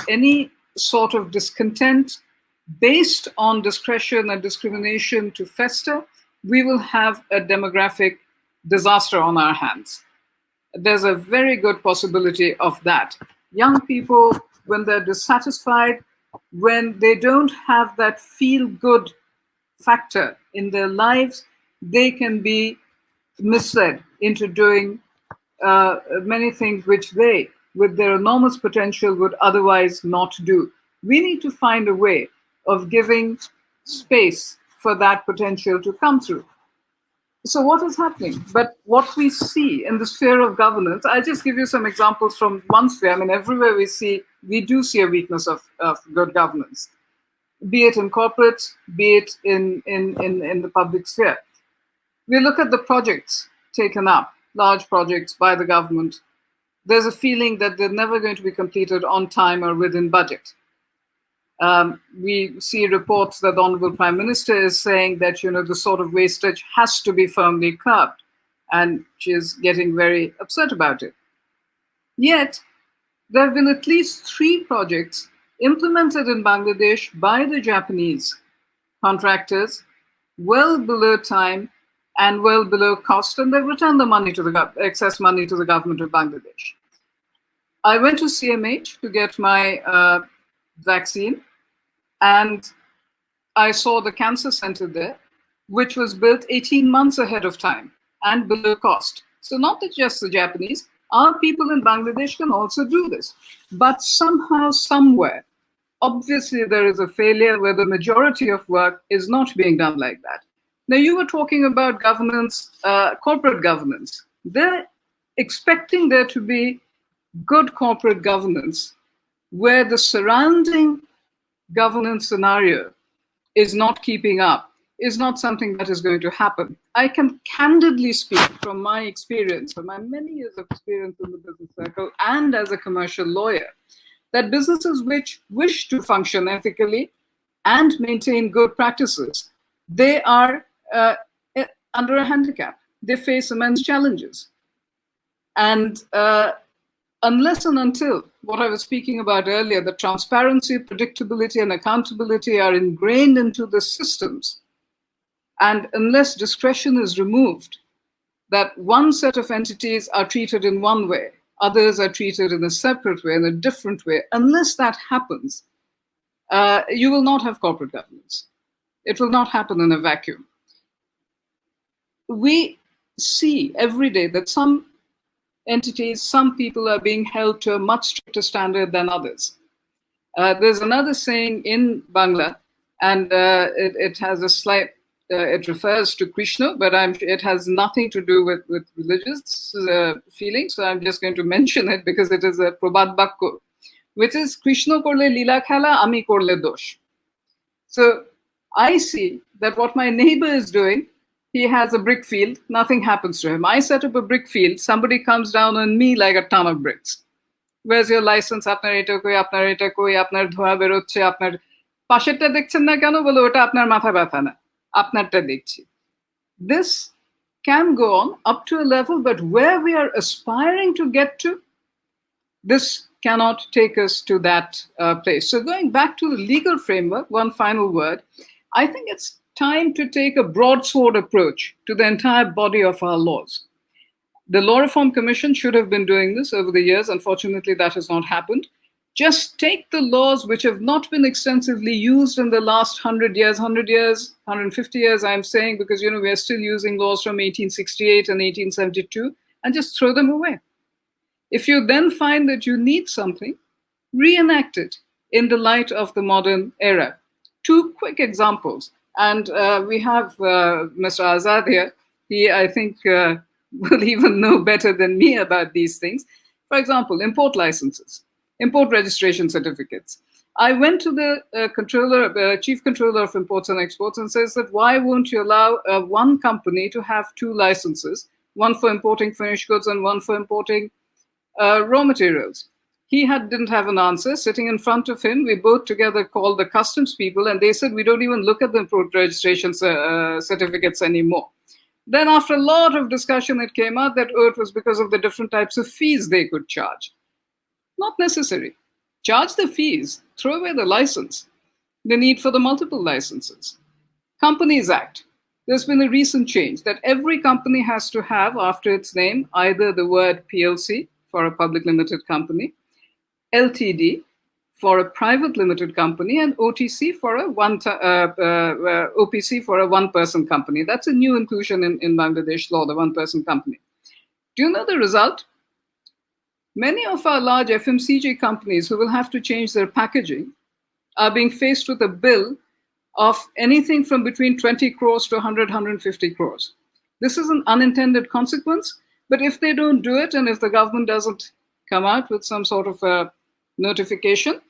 any sort of discontent based on discretion and discrimination to fester, we will have a demographic disaster on our hands. There's a very good possibility of that. Young people, when they're dissatisfied, when they don't have that feel-good factor in their lives, they can be misled into doing many things which they, with their enormous potential, would otherwise not do. We need to find a way of giving space for that potential to come through. So what is happening? But what we see in the sphere of governance, I'll just give you some examples from one sphere. I mean, everywhere we do see a weakness of good governance, be it in corporate, be it in the public sphere. We look at the projects taken up, large projects by the government. There's a feeling that they're never going to be completed on time or within budget. We see reports that the Honorable Prime Minister is saying that, the sort of wastage has to be firmly curbed, and she is getting very upset about it. Yet, there have been at least 3 projects implemented in Bangladesh by the Japanese contractors well below time and well below cost, and they've returned the money to the excess money to the government of Bangladesh. I went to CMH to get my vaccine, and I saw the cancer center there, which was built 18 months ahead of time and below cost. So not that just the Japanese, our people in Bangladesh can also do this. But somehow, somewhere, obviously there is a failure where the majority of work is not being done like that. Now, you were talking about governance, corporate governance. They're expecting there to be good corporate governance where the surrounding governance scenario is not keeping up, is not something that is going to happen. I can candidly speak from my experience, from my many years of experience in the business circle and as a commercial lawyer, that businesses which wish to function ethically and maintain good practices, they are under a handicap. They face immense challenges. And unless and until what I was speaking about earlier, the transparency, predictability, and accountability are ingrained into the systems, and unless discretion is removed, that one set of entities are treated in one way, others are treated in a separate way, in a different way, unless that happens, you will not have corporate governance. It will not happen in a vacuum. We see every day that some entities, some people are being held to a much stricter standard than others. There's another saying in Bangla, and it has a slight, it refers to Krishna, but it has nothing to do with religious feelings, so I'm just going to mention it because it is a probad bakko, which is Krishna korle lila khala, ami korle dosh. So I see that what my neighbor is doing, he has a brick field, nothing happens to him. I set up a brick field, somebody comes down on me like a ton of bricks. Where's your license? Apnar eta koi, apnar dhoa berochche, apnar pasherta dekhchen na keno, bolo ota apnar matha byatha na, apnarta dekhchi. This can go on up to a level, but where we are aspiring to get to, this cannot take us to that place. So going back to the legal framework, one final word, I think it's time to take a broadsword approach to the entire body of our laws. The Law Reform Commission should have been doing this over the years. Unfortunately, that has not happened. Just take the laws which have not been extensively used in the last 100 years, 150 years, I'm saying, because, you know, we are still using laws from 1868 and 1872, and just throw them away. If you then find that you need something, reenact it in the light of the modern era. Two quick examples. And we have Mr. Azad here. He, I think, will even know better than me about these things. For example, import licenses, import registration certificates. I went to the chief controller of imports and exports and says that why won't you allow one company to have two licenses, one for importing finished goods and one for importing raw materials? He didn't have an answer. Sitting in front of him, we both together called the customs people, and they said, we don't even look at the import registration certificates anymore. Then after a lot of discussion, it came out that, it was because of the different types of fees they could charge. Not necessary. Charge the fees, throw away the license. The need for the multiple licenses. Companies Act. There's been a recent change that every company has to have after its name either the word PLC for a public limited company, LTD for a private limited company, and OTC for a OPC for a one-person company. That's a new inclusion in Bangladesh law, the one-person company. Do you know the result? Many of our large FMCG companies who will have to change their packaging are being faced with a bill of anything from between 20 crores to 100, 150 crores. This is an unintended consequence, but if they don't do it, and if the government doesn't come out with some sort of a notification,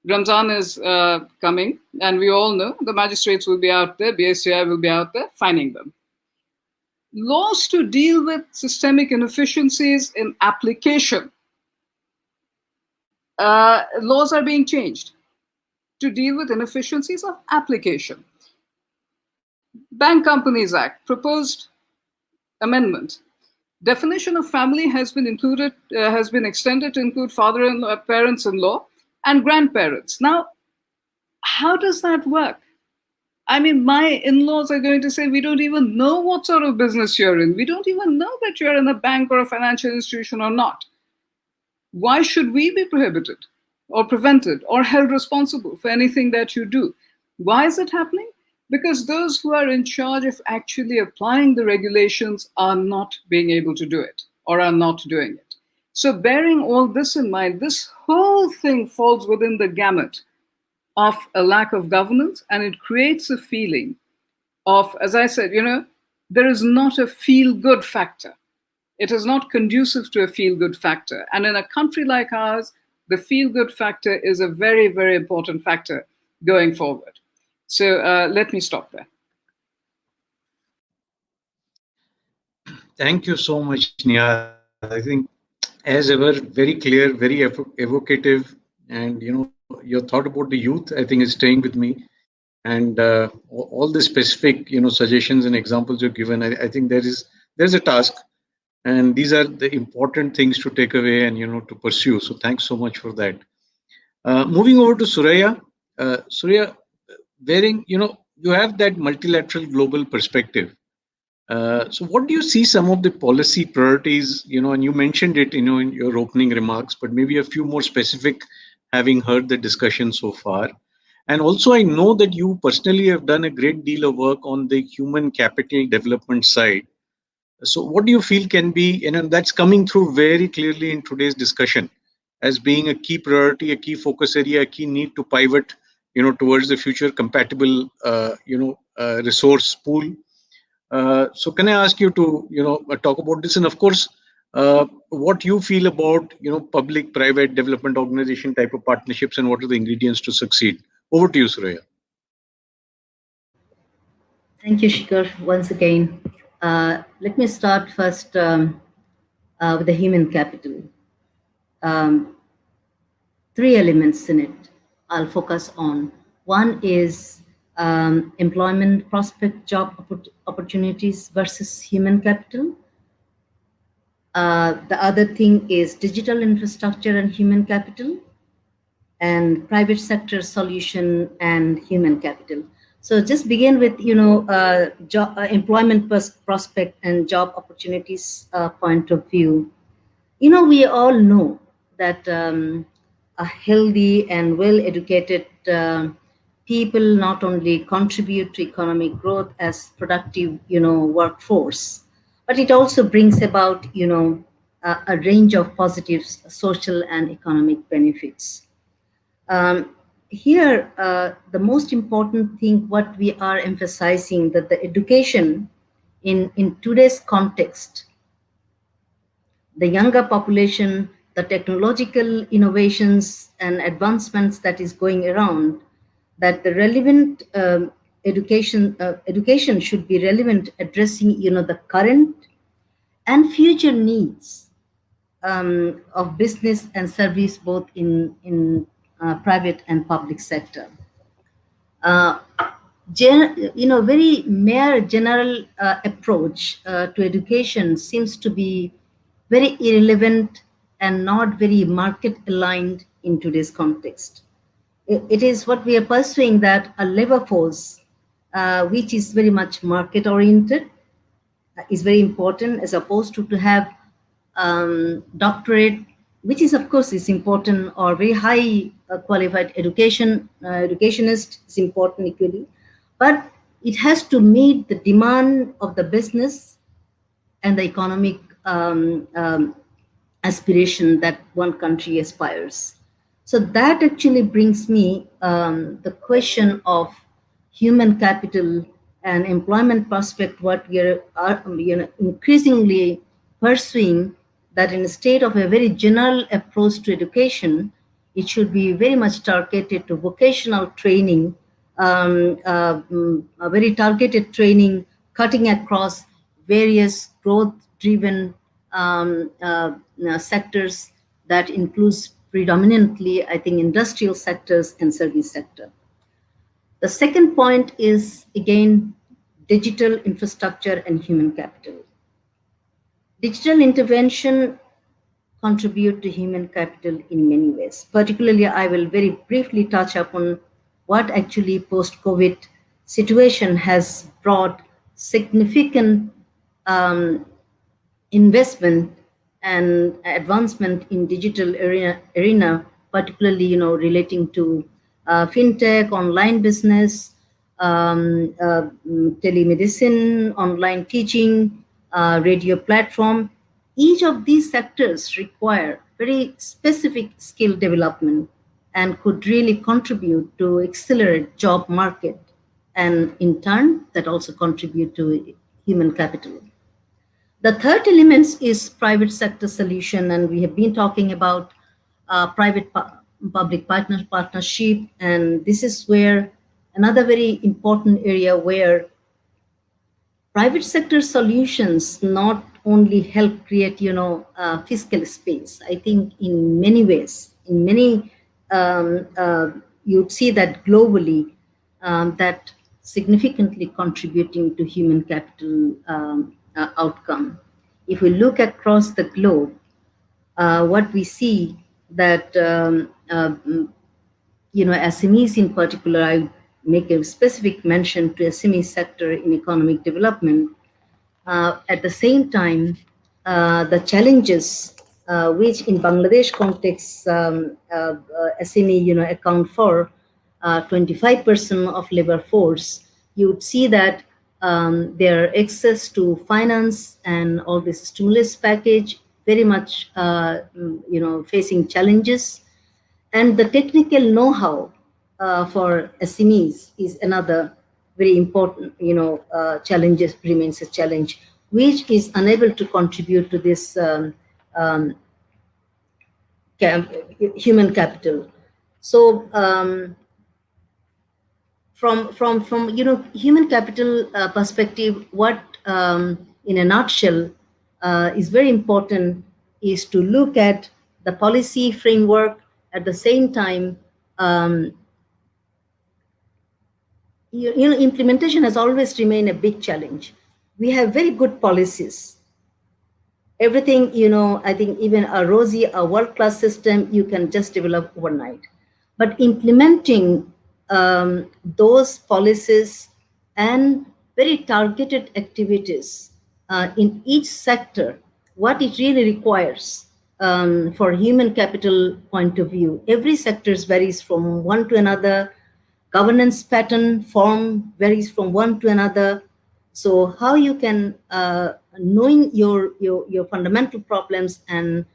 Ramzan is coming, and we all know the magistrates will be out there, BSCI will be out there fining them. Laws to deal with systemic inefficiencies in application. Laws are being changed to deal with inefficiencies of application. Bank Companies Act, proposed amendment. Definition of family has been included, has been extended to include father-in-law, parents-in-law, and grandparents. Now, how does that work? I mean, my in-laws are going to say, we don't even know what sort of business you're in. We don't even know that you're in a bank or a financial institution or not. Why should we be prohibited or prevented or held responsible for anything that you do? Why is it happening? Because those who are in charge of actually applying the regulations are not being able to do it or are not doing it. So bearing all this in mind, this whole thing falls within the gamut of a lack of governance, and it creates a feeling of, as I said, there is not a feel-good factor. It is not conducive to a feel-good factor. And in a country like ours, the feel-good factor is a very, very important factor going forward. So let me stop there. Thank you so much, Nihad. I think, as ever, very clear, very evocative, and your thought about the youth, I think, is staying with me. And all the specific, suggestions and examples you've given, I think there's a task, and these are the important things to take away and to pursue. So thanks so much for that. Moving over to Suraiya. Suraiya, you have that multilateral global perspective. So what do you see some of the policy priorities, and you mentioned it, in your opening remarks, but maybe a few more specific, having heard the discussion so far. And also, I know that you personally have done a great deal of work on the human capital development side. So what do you feel can be, and that's coming through very clearly in today's discussion as being a key priority, a key focus area, a key need to pivot, towards the future compatible, resource pool. So can I ask you to, talk about this, and of course, what you feel about, public-private development organization type of partnerships, and what are the ingredients to succeed? Over to you, Suraiya. Thank you, Shikhar, once again. Let me start first with the human capital. 3 elements in it I'll focus on. One is employment prospect, job opportunities versus human capital. The other thing is digital infrastructure and human capital, and private sector solution and human capital. So just begin with, employment prospect and job opportunities point of view. We all know that a healthy and well-educated people not only contribute to economic growth as productive, workforce, but it also brings about, a range of positive social and economic benefits. Here, the most important thing, what we are emphasizing, that the education in today's context, the younger population, the technological innovations and advancements that is going around, that the relevant education should be relevant, addressing the current and future needs of business and service, both in private and public sector. Very mere general approach to education seems to be very irrelevant and not very market aligned in today's context. It is what we are pursuing, that a labor force which is very much market oriented is very important, as opposed to have doctorate, which is of course is important, or very high qualified educationist is important equally, but it has to meet the demand of the business and the economic aspiration that one country aspires. So that actually brings me the question of human capital and employment prospect, what we are increasingly pursuing, that instead of a very general approach to education, it should be very much targeted to vocational training, a very targeted training cutting across various growth-driven sectors that includes predominantly, I think, industrial sectors and service sector. The second point is, again, digital infrastructure and human capital. Digital intervention contribute to human capital in many ways. Particularly, I will very briefly touch upon what actually post-COVID situation has brought significant investment and advancement in digital arena, particularly relating to fintech, online business, telemedicine, online teaching, radio platform. Each of these sectors require very specific skill development and could really contribute to accelerate job market, and in turn that also contribute to human capital. The third element is private sector solution, and we have been talking about public partnership, and this is where another very important area where private sector solutions not only help create fiscal space. I think in many ways, in many you'd see that globally, that significantly contributing to human capital outcome. If we look across the globe, what we see that SMEs in particular, I make a specific mention to SME sector in economic development. At the same time, the challenges which in Bangladesh context SME account for 25% of labor force, you would see that their access to finance and all this stimulus package very much facing challenges, and the technical know-how for SMEs is another very important challenges, remains a challenge, which is unable to contribute to this human capital. So from human capital perspective, what in a nutshell is very important is to look at the policy framework. At the same time, implementation has always remained a big challenge. We have very good policies. Everything, I think even a world-class system, you can just develop overnight. But implementing those policies and very targeted activities in each sector, what it really requires for human capital point of view, every sector varies from one to another. Governance pattern form varies from one to another. So how you can, knowing your fundamental problems and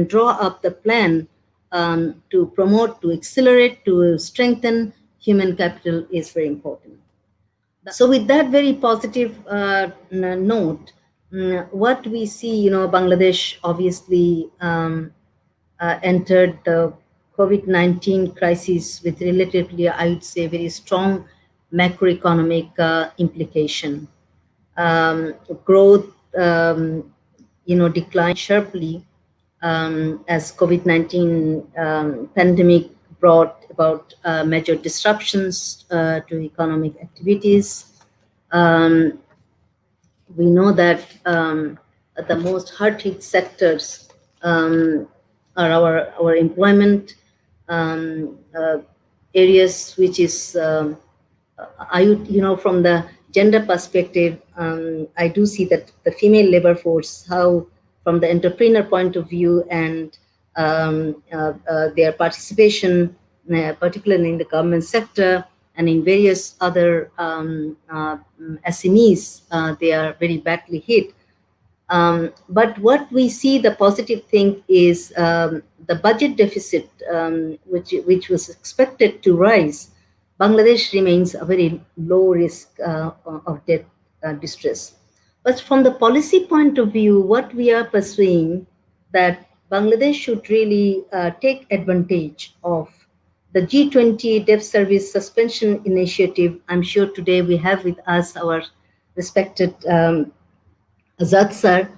draw up the plan to promote, to accelerate, to strengthen human capital is very important. So with that very positive note, what we see, Bangladesh obviously entered the COVID-19 crisis with relatively, I would say, very strong macroeconomic implication. Growth, declined sharply as COVID-19 pandemic brought about major disruptions to economic activities. We know that the most hard-hit sectors are our employment areas, which is from the gender perspective, I do see that the female labor force, how from the entrepreneur point of view and their participation, particularly in the government sector and in various other SMEs, they are very badly hit. But what we see, the positive thing is the budget deficit, which was expected to rise. Bangladesh remains a very low risk of debt distress. But from the policy point of view, what we are pursuing, that Bangladesh should really take advantage of the G20 debt service suspension initiative. I'm sure today we have with us our respected Azad sir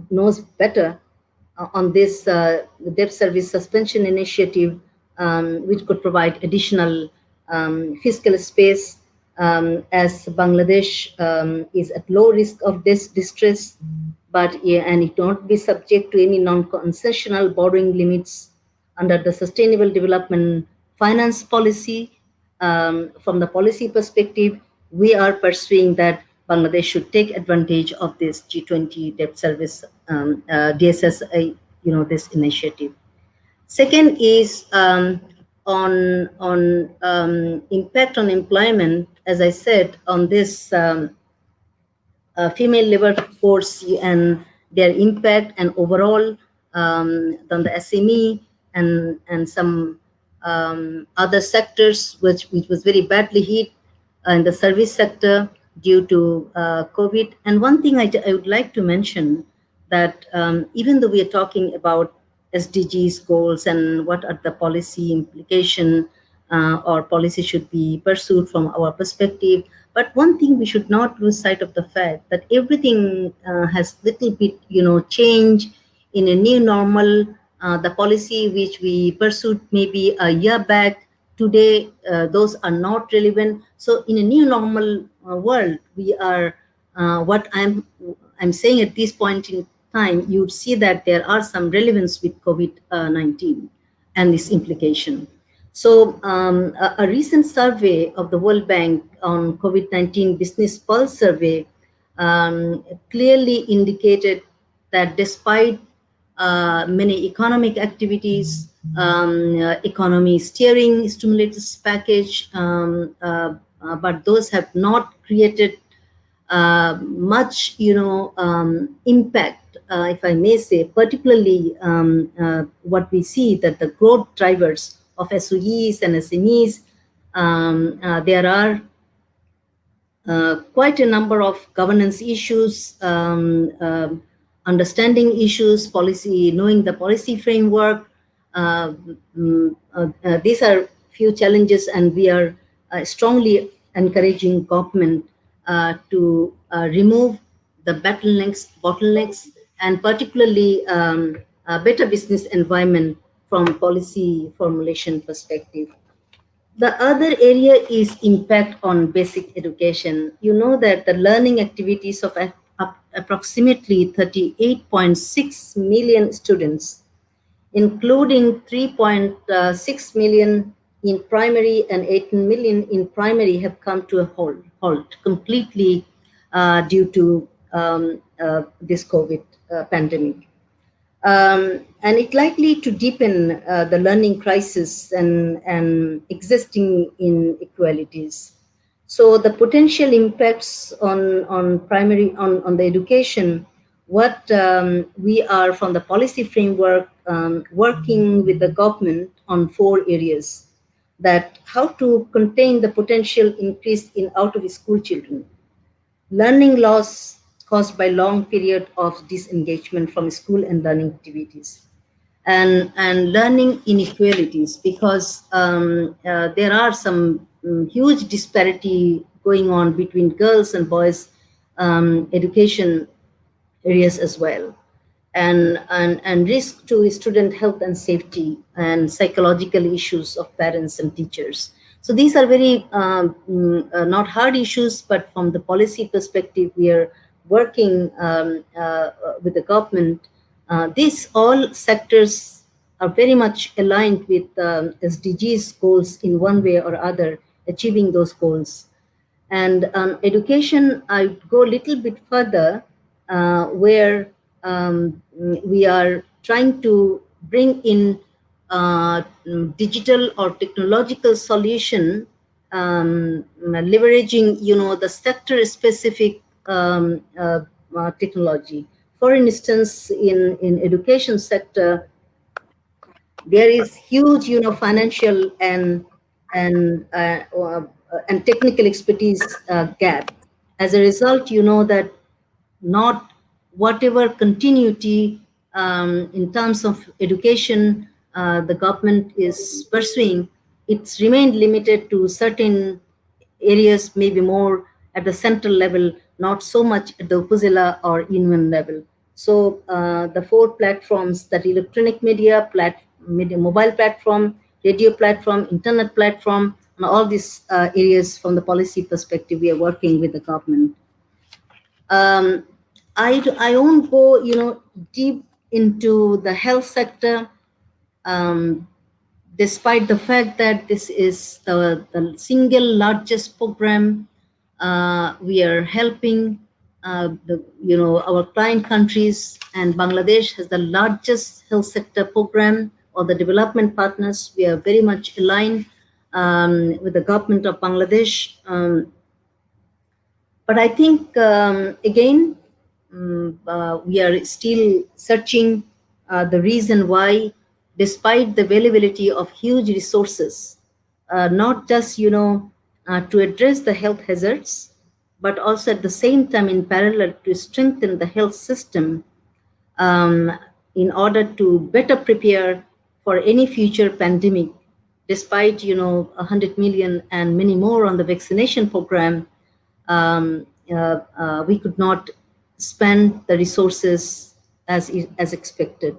knows better on this debt service suspension initiative, which could provide additional fiscal space as Bangladesh is at low risk of this distress, but and it won't be subject to any non-concessional borrowing limits under the Sustainable Development Finance Policy, from the policy perspective, we are pursuing that Bangladesh should take advantage of this G20 debt service DSS, this initiative. Second is on impact on employment. As I said, on this female labor force and their impact and overall on the SME and some other sectors which was very badly hit in the service sector due to COVID. And one thing I would like to mention that even though we are talking about SDGs goals and what are the policy implication or policy should be pursued from our perspective, but one thing we should not lose sight of the fact that everything has little bit, change in a new normal. The policy which we pursued maybe a year back, today those are not relevant. So in a new normal world, we are what I'm saying at this point in time, you would see that there are some relevance with COVID-19 and this implication. So a recent survey of the World Bank on COVID-19 Business Pulse survey clearly indicated that despite many economic activities, economy steering stimulus package, but those have not created much, impact, if I may say, particularly what we see that the growth drivers of SOEs and SMEs, there are quite a number of governance issues, understanding issues, policy, knowing the policy framework. These are few challenges, and we are strongly encouraging government to remove the bottlenecks, and particularly a better business environment from policy formulation perspective. The other area is impact on basic education. You know that the learning activities of approximately 38.6 million students, including 3.6 million in primary and 18 million in primary, have come to a halt completely due to this COVID pandemic. And it likely to deepen the learning crisis and existing inequalities. So the potential impacts on primary on the education, what we are from the policy framework working with the government on 4 areas, that how to contain the potential increase in out of school children, learning loss caused by long period of disengagement from school and learning activities, and learning inequalities, because there are some huge disparity going on between girls and boys education areas as well, and risk to student health and safety and psychological issues of parents and teachers. So these are very not hard issues, but from the policy perspective, we are working with the government. These all sectors are very much aligned with SDGs goals in one way or other, achieving those goals. And education, I go a little bit further, where we are trying to bring in digital or technological solution, leveraging, the sector-specific technology. For instance, in education sector, there is huge, financial and technical expertise gap. As a result, that not whatever continuity in terms of education the government is pursuing, it's remained limited to certain areas, maybe more at the central level, not so much at the upazila or union level. So the 4 platforms, that electronic media, mobile platform, radio platform, internet platform, and all these areas from the policy perspective, we are working with the government. I won't go, deep into the health sector. despite the fact that this is the single largest program, we are helping our client countries, and Bangladesh has the largest health sector program. Or the development partners, we are very much aligned with the government of Bangladesh. But I think, again, we are still searching the reason why, despite the availability of huge resources, not just, to address the health hazards, but also at the same time in parallel to strengthen the health system in order to better prepare for any future pandemic, despite 100 million and many more on the vaccination program, we could not spend the resources as expected.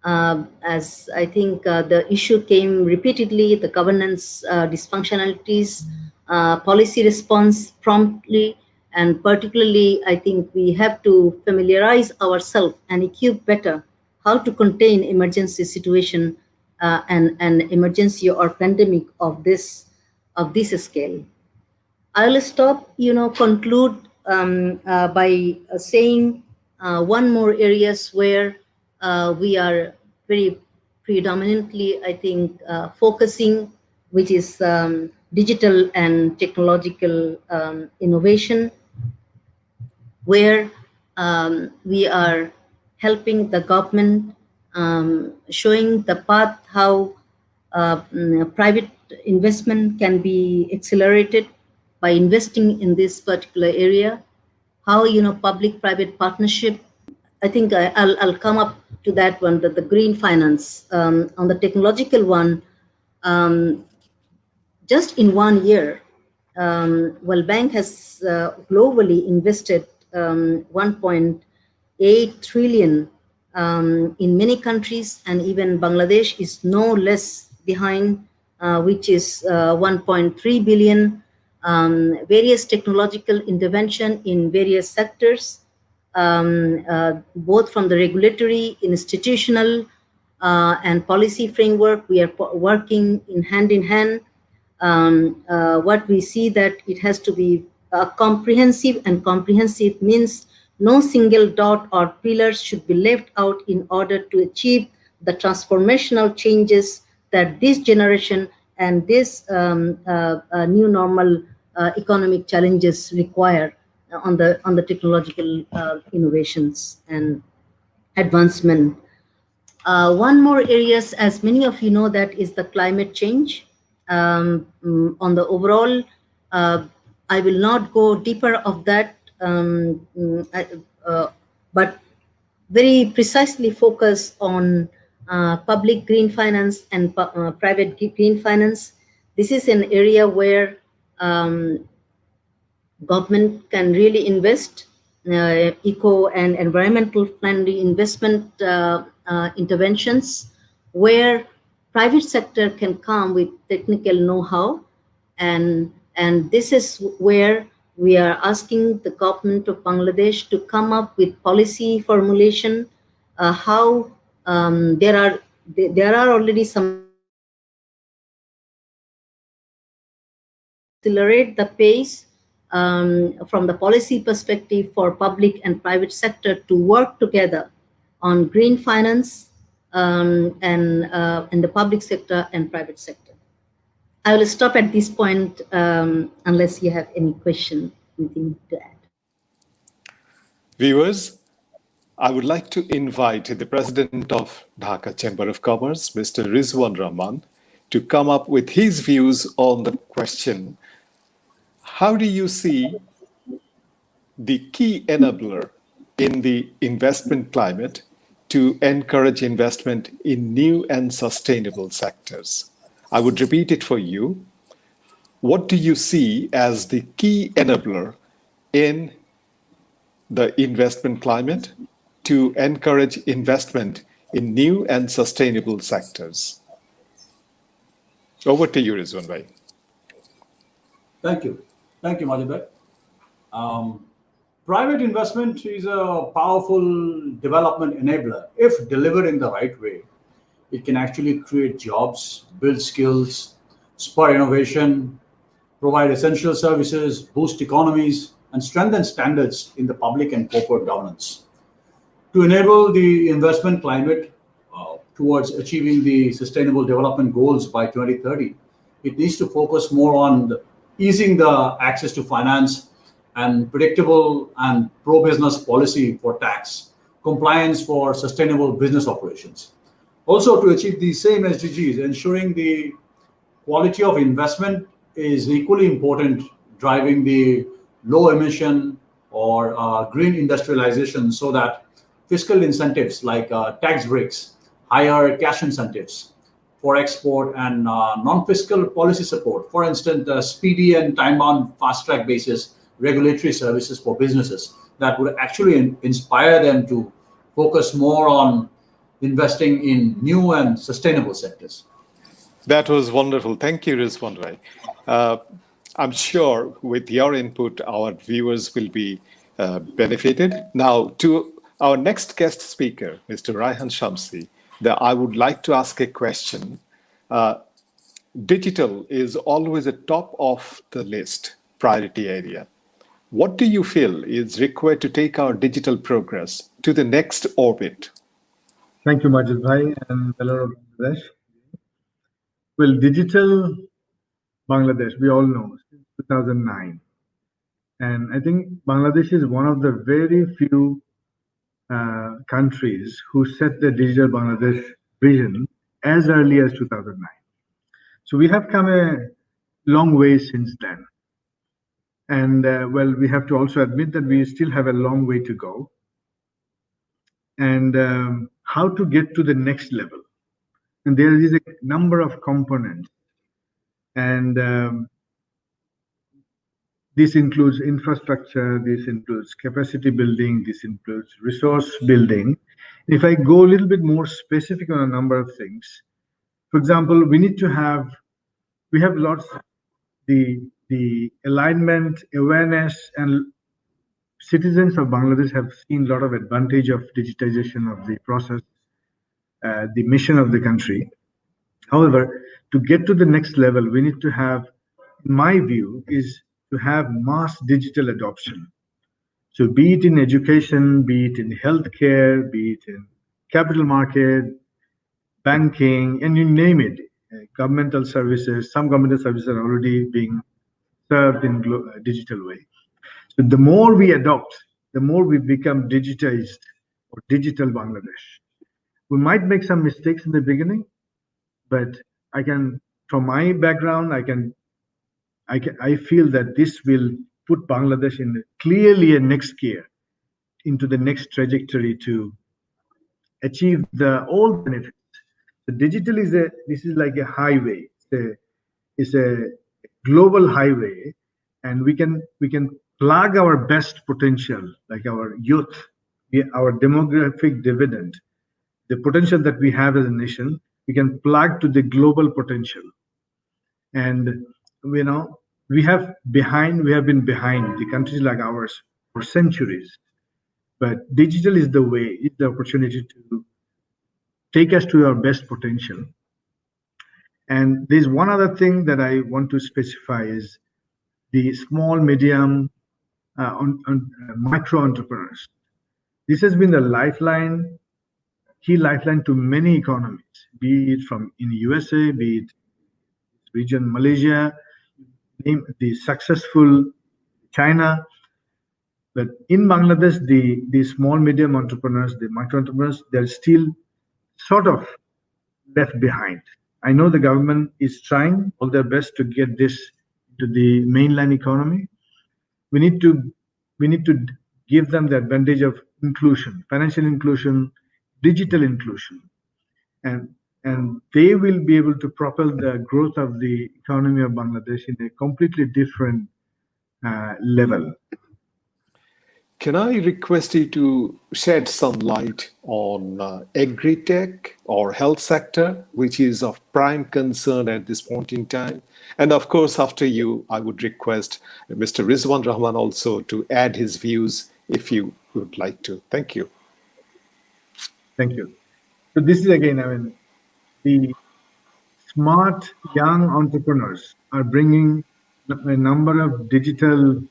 As I think the issue came repeatedly, the governance dysfunctionalities, policy response promptly, and particularly, I think we have to familiarize ourselves and equip better how to contain emergency situation and emergency or pandemic of this scale. I'll stop, conclude by saying one more areas where we are very predominantly, I think, focusing, which is digital and technological innovation, where we are helping the government, showing the path how private investment can be accelerated by investing in this particular area, how public-private partnership. I think I'll come up to that one, the green finance. On the technological one, just in 1 year, World Bank has globally invested 1.8 trillion in many countries, and even Bangladesh is no less behind, which is 1.3 billion. Various technological intervention in various sectors, both from the regulatory, institutional, and policy framework. We are working in hand. What we see that it has to be comprehensive, and comprehensive means no single dot or pillars should be left out in order to achieve the transformational changes that this generation and this new normal economic challenges require on the technological innovations and advancement. One more areas, as many of you know, that is the climate change. On the overall, I will not go deeper of that, but very precisely focus on public green finance and private green finance. This is an area where government can really invest, eco and environmental friendly investment interventions, where private sector can come with technical know-how, and this is where we are asking the government of Bangladesh to come up with policy formulation, how there are already some accelerate the pace from the policy perspective for public and private sector to work together on green finance and in the public sector and private sector. I will stop at this point unless you have any question, anything to add. Viewers, I would like to invite the President of Dhaka Chamber of Commerce, Mr. Rizwan Rahman, to come up with his views on the question: how do you see the key enabler in the investment climate to encourage investment in new and sustainable sectors? I would repeat it for you. What do you see as the key enabler in the investment climate to encourage investment in new and sustainable sectors? Over to you, Rizwan bhai. Thank you. Thank you, Majid bhai. Private investment is a powerful development enabler if delivered in the right way. It can actually create jobs, build skills, spur innovation, provide essential services, boost economies, and strengthen standards in the public and corporate governance. To enable the investment climate towards achieving the Sustainable Development Goals by 2030, it needs to focus more on easing the access to finance and predictable and pro-business policy for tax, compliance for sustainable business operations. Also, to achieve these same SDGs, ensuring the quality of investment is equally important, driving the low emission or green industrialization, so that fiscal incentives like tax breaks, higher cash incentives for export, and non-fiscal policy support, for instance, speedy and time-bound fast-track basis regulatory services for businesses that would actually inspire them to focus more on investing in new and sustainable sectors. That was wonderful. Thank you, Rizwan Bhai. I'm sure with your input, our viewers will be benefited. Now, to our next guest speaker, Mr. Raihan Shamsi, I would like to ask a question. Digital is always at top of the list, priority area. What do you feel is required to take our digital progress to the next orbit? Thank you, Majid Bhai and Valor of Bangladesh. Well, digital Bangladesh, we all know, since 2009. And I think Bangladesh is one of the very few countries who set the digital Bangladesh vision as early as 2009. So we have come a long way since then. And well, we have to also admit that we still have a long way to go. And how to get to the next level. And there is a number of components. And this includes infrastructure, this includes capacity building, this includes resource building. If I go a little bit more specific on a number of things, for example, we have lots, the alignment, awareness, and citizens of Bangladesh have seen a lot of advantage of digitization of the process, the mission of the country. However, to get to the next level, we need to have, in my view, is to have mass digital adoption. So be it in education, be it in healthcare, be it in capital market, banking, and you name it, governmental services. Some governmental services are already being served in a digital way. So the more we adopt, the more we become digitized or digital Bangladesh. We might make some mistakes in the beginning, but from my background, I feel that this will put Bangladesh in clearly a next gear into the next trajectory to achieve all benefits. The digital this is like a highway. It's a global highway, and we can plug our best potential, like our youth, our demographic dividend, the potential that we have as a nation, we can plug to the global potential. And we have been behind the countries like ours for centuries. But digital is the way, it's the opportunity to take us to our best potential. And there's one other thing that I want to specify is the small, medium, micro entrepreneurs. This has been the key lifeline to many economies, be it in USA, be it region Malaysia, name the successful China. But in Bangladesh, the small, medium entrepreneurs, the micro entrepreneurs, they're still sort of left behind. I know the government is trying all their best to get this to the mainland economy. We need to give them the advantage of inclusion, financial inclusion, digital inclusion, and they will be able to propel the growth of the economy of Bangladesh in a completely different level. Can I request you to shed some light on agri-tech or health sector, which is of prime concern at this point in time? And of course, after you, I would request Mr. Rizwan Rahman also to add his views if you would like to. Thank you. Thank you. So this is again, the smart young entrepreneurs are bringing a number of digital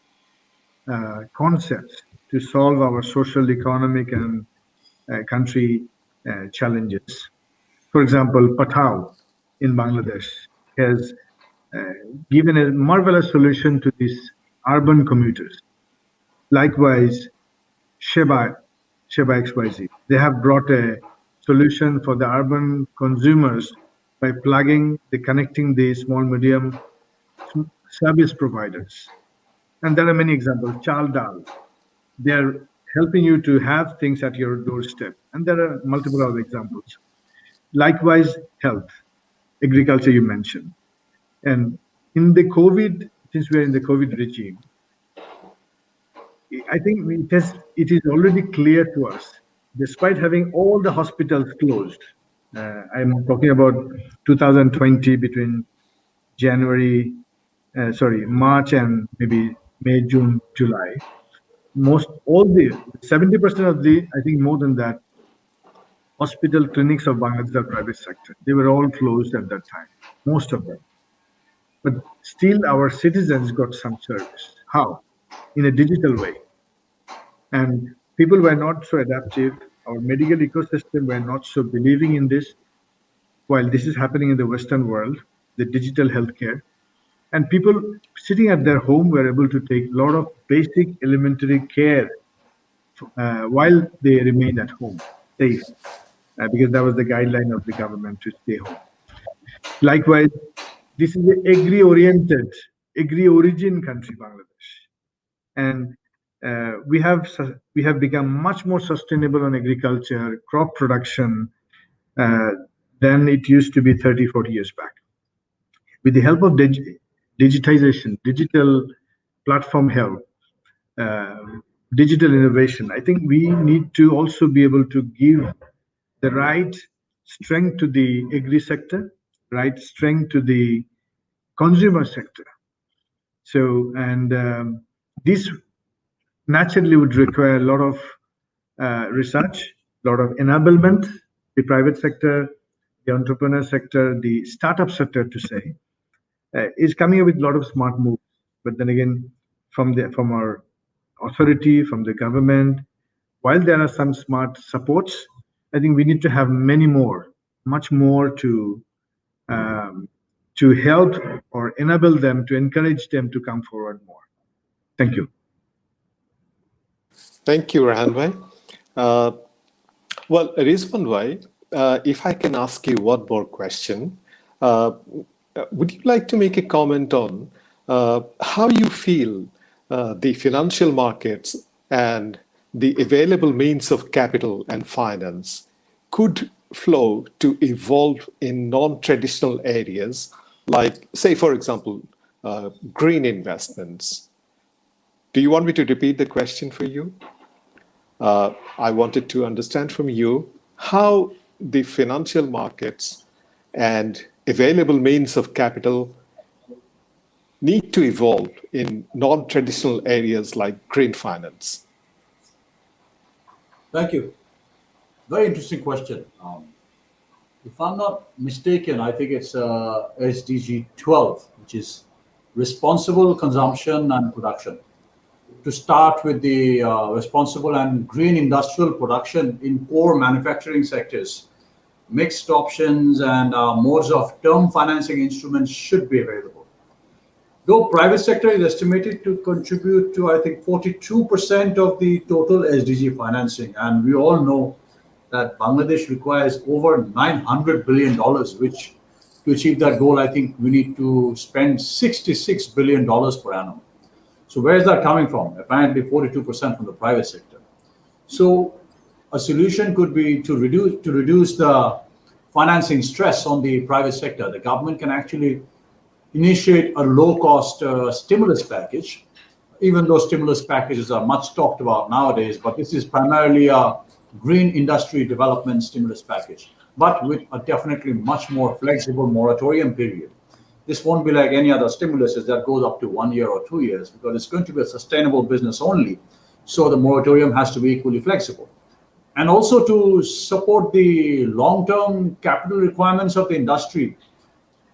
concepts to solve our social, economic, and country challenges. For example, Patao in Bangladesh has given a marvelous solution to these urban commuters. Likewise, Sheba XYZ, they have brought a solution for the urban consumers by connecting the small medium service providers. And there are many examples. Chaldal, they're helping you to have things at your doorstep. And there are multiple other examples. Likewise, health, agriculture you mentioned. And in the COVID, since we're in the COVID regime, I think it is already clear to us, despite having all the hospitals closed, I'm talking about 2020 between March and maybe May, June, July. 70% of I think more than that, hospital clinics of Bangladesh are private sector. They were all closed at that time, most of them. But still our citizens got some service. How? In a digital way. And people were not so adaptive. Our medical ecosystem were not so believing in this. While this is happening in the Western world, the digital healthcare, and people sitting at their home were able to take a lot of basic elementary care while they remained at home, safe, because that was the guideline of the government to stay home. Likewise, this is an agri-oriented, agri-origin country, Bangladesh, and we have become much more sustainable on agriculture, crop production than it used to be 30, 40 years back. With the help of digitization, digital platform help, digital innovation, I think we need to also be able to give the right strength to the agri sector, right strength to the consumer sector. So, and this naturally would require a lot of research, a lot of enablement. The private sector, the entrepreneur sector, the startup sector, to say, is coming up with a lot of smart moves. But then again, from our authority, from the government, while there are some smart supports, I think we need to have many more, much more to help or enable them, to encourage them to come forward more. Thank you. Thank you, Raihan bhai. Well, Rizwan bhai, if I can ask you one more question, would you like to make a comment on how you feel the financial markets and the available means of capital and finance could flow to evolve in non-traditional areas, like, say, for example, green investments? Do you want me to repeat the question for you? I wanted to understand from you how the financial markets and available means of capital need to evolve in non-traditional areas like green finance. Thank you. Very interesting question. If I'm not mistaken, I think it's SDG 12, which is responsible consumption and production. To start with the responsible and green industrial production in core manufacturing sectors, mixed options and modes of term financing instruments should be available. Though private sector is estimated to contribute to, I think, 42% of the total SDG financing, and we all know that Bangladesh requires over $900 billion, which to achieve that goal, I think we need to spend $66 billion per annum. So where is that coming from? Apparently 42% from the private sector. So a solution could be to reduce the financing stress on the private sector. The government can actually initiate a low-cost stimulus package, even though stimulus packages are much talked about nowadays, but this is primarily a green industry development stimulus package, but with a definitely much more flexible moratorium period. This won't be like any other stimuluses that goes up to 1 year or 2 years, because it's going to be a sustainable business only. So the moratorium has to be equally flexible. and also to support the long-term capital requirements of the industry,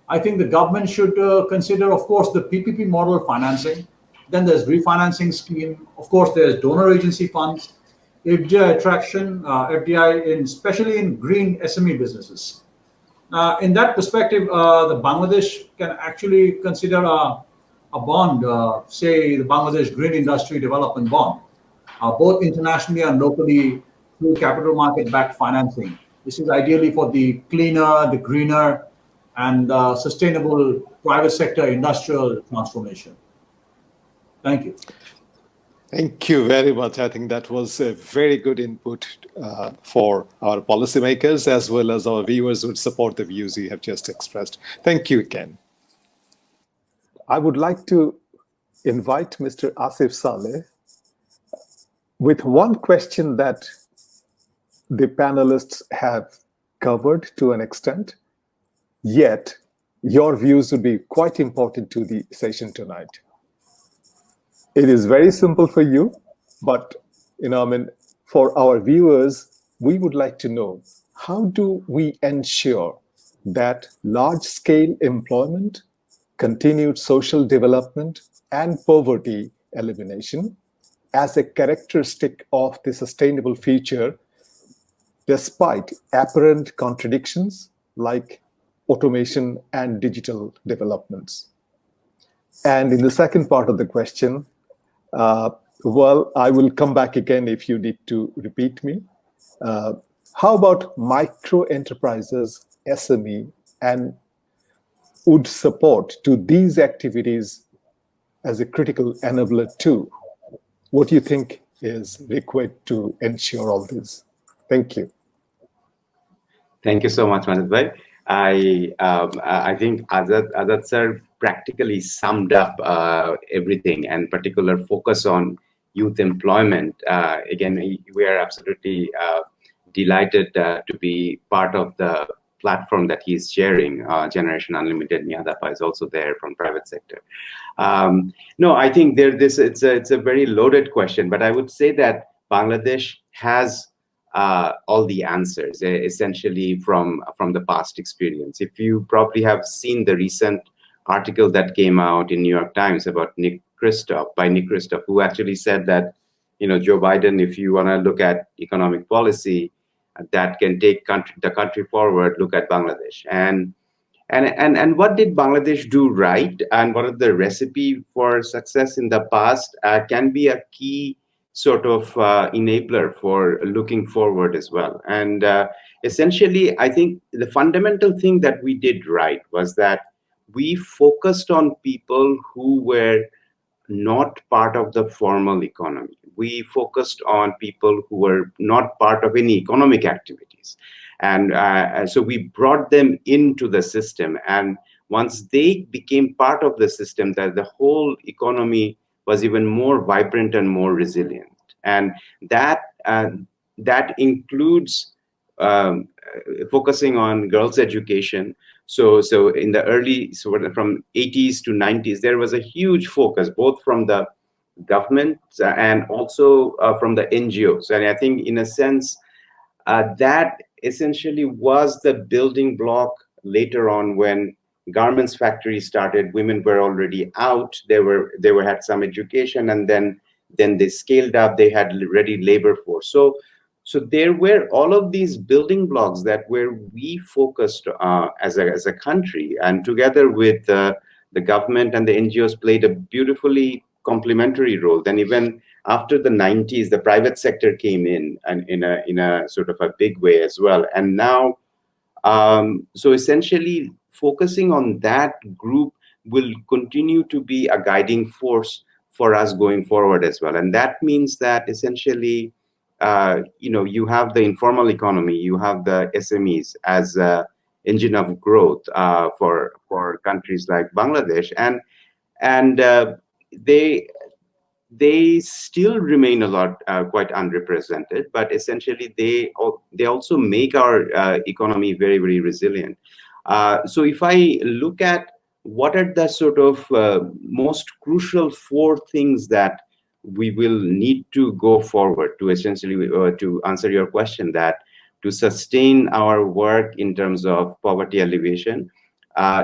I think the government should consider, of course, the PPP model of financing. Then there's refinancing scheme. Of course, there's donor agency funds, FDI attraction, FDI, especially in green SME businesses. In that perspective, the Bangladesh can actually consider a bond, say the Bangladesh Green Industry Development Bond, both internationally and locally through capital market-backed financing. This is ideally for the cleaner, the greener, and sustainable private sector industrial transformation. Thank you. Thank you very much. I think that was a very good input for our policymakers as well as our viewers who would support the views you have just expressed. Thank you again. I would like to invite Mr. Asif Saleh with one question that the panelists have covered to an extent, yet your views would be quite important to the session tonight. It is very simple for you, but for our viewers, we would like to know, how do we ensure that large-scale employment, continued social development, and poverty elimination as a characteristic of the sustainable future, despite apparent contradictions like automation and digital developments? And in the second part of the question, well, I will come back again if you need to repeat me. How about micro enterprises, SME, and would support to these activities as a critical enabler too? What do you think is required to ensure all this? Thank you. Thank you so much, Mazid. I think Azad sir practically summed up everything, and particular focus on youth employment. Again, we are absolutely delighted to be part of the platform that he's sharing. Generation Unlimited, Nihad is also there from private sector. No, I think it's a very loaded question, but I would say that Bangladesh has all the answers, essentially from the past experience. If you probably have seen the recent article that came out in New York Times about Nick Kristof, who actually said that, Joe Biden, if you want to look at economic policy that can take the country forward, look at Bangladesh. And what did Bangladesh do right, and what are the recipe for success in the past can be a key sort of enabler for looking forward as well. And essentially, I think the fundamental thing that we did right was that we focused on people who were not part of the formal economy. We focused on people who were not part of any economic activities. And so we brought them into the system. And once they became part of the system, that the whole economy was even more vibrant and more resilient. And that includes focusing on girls' education. So in the early, from 80s to 90s, there was a huge focus, both from the government and also from the NGOs. And I think, in a sense, that essentially was the building block later on when garments factories started. Women were already out. They had some education, and then they scaled up. They had ready labor force. So there were all of these building blocks that where we focused as a country, and together with the government and the NGOs played a beautifully complementary role. Then even after the 90s, the private sector came in and in a sort of a big way as well. And now, so essentially focusing on that group will continue to be a guiding force for us going forward as well. And that means that essentially, you have the informal economy, you have the SMEs as an engine of growth for countries like Bangladesh, and they still remain a lot quite underrepresented, but essentially they also make our economy very, very resilient. So if I look at what are the sort of most crucial 4 things that we will need to go forward to essentially to answer your question, that to sustain our work in terms of poverty alleviation.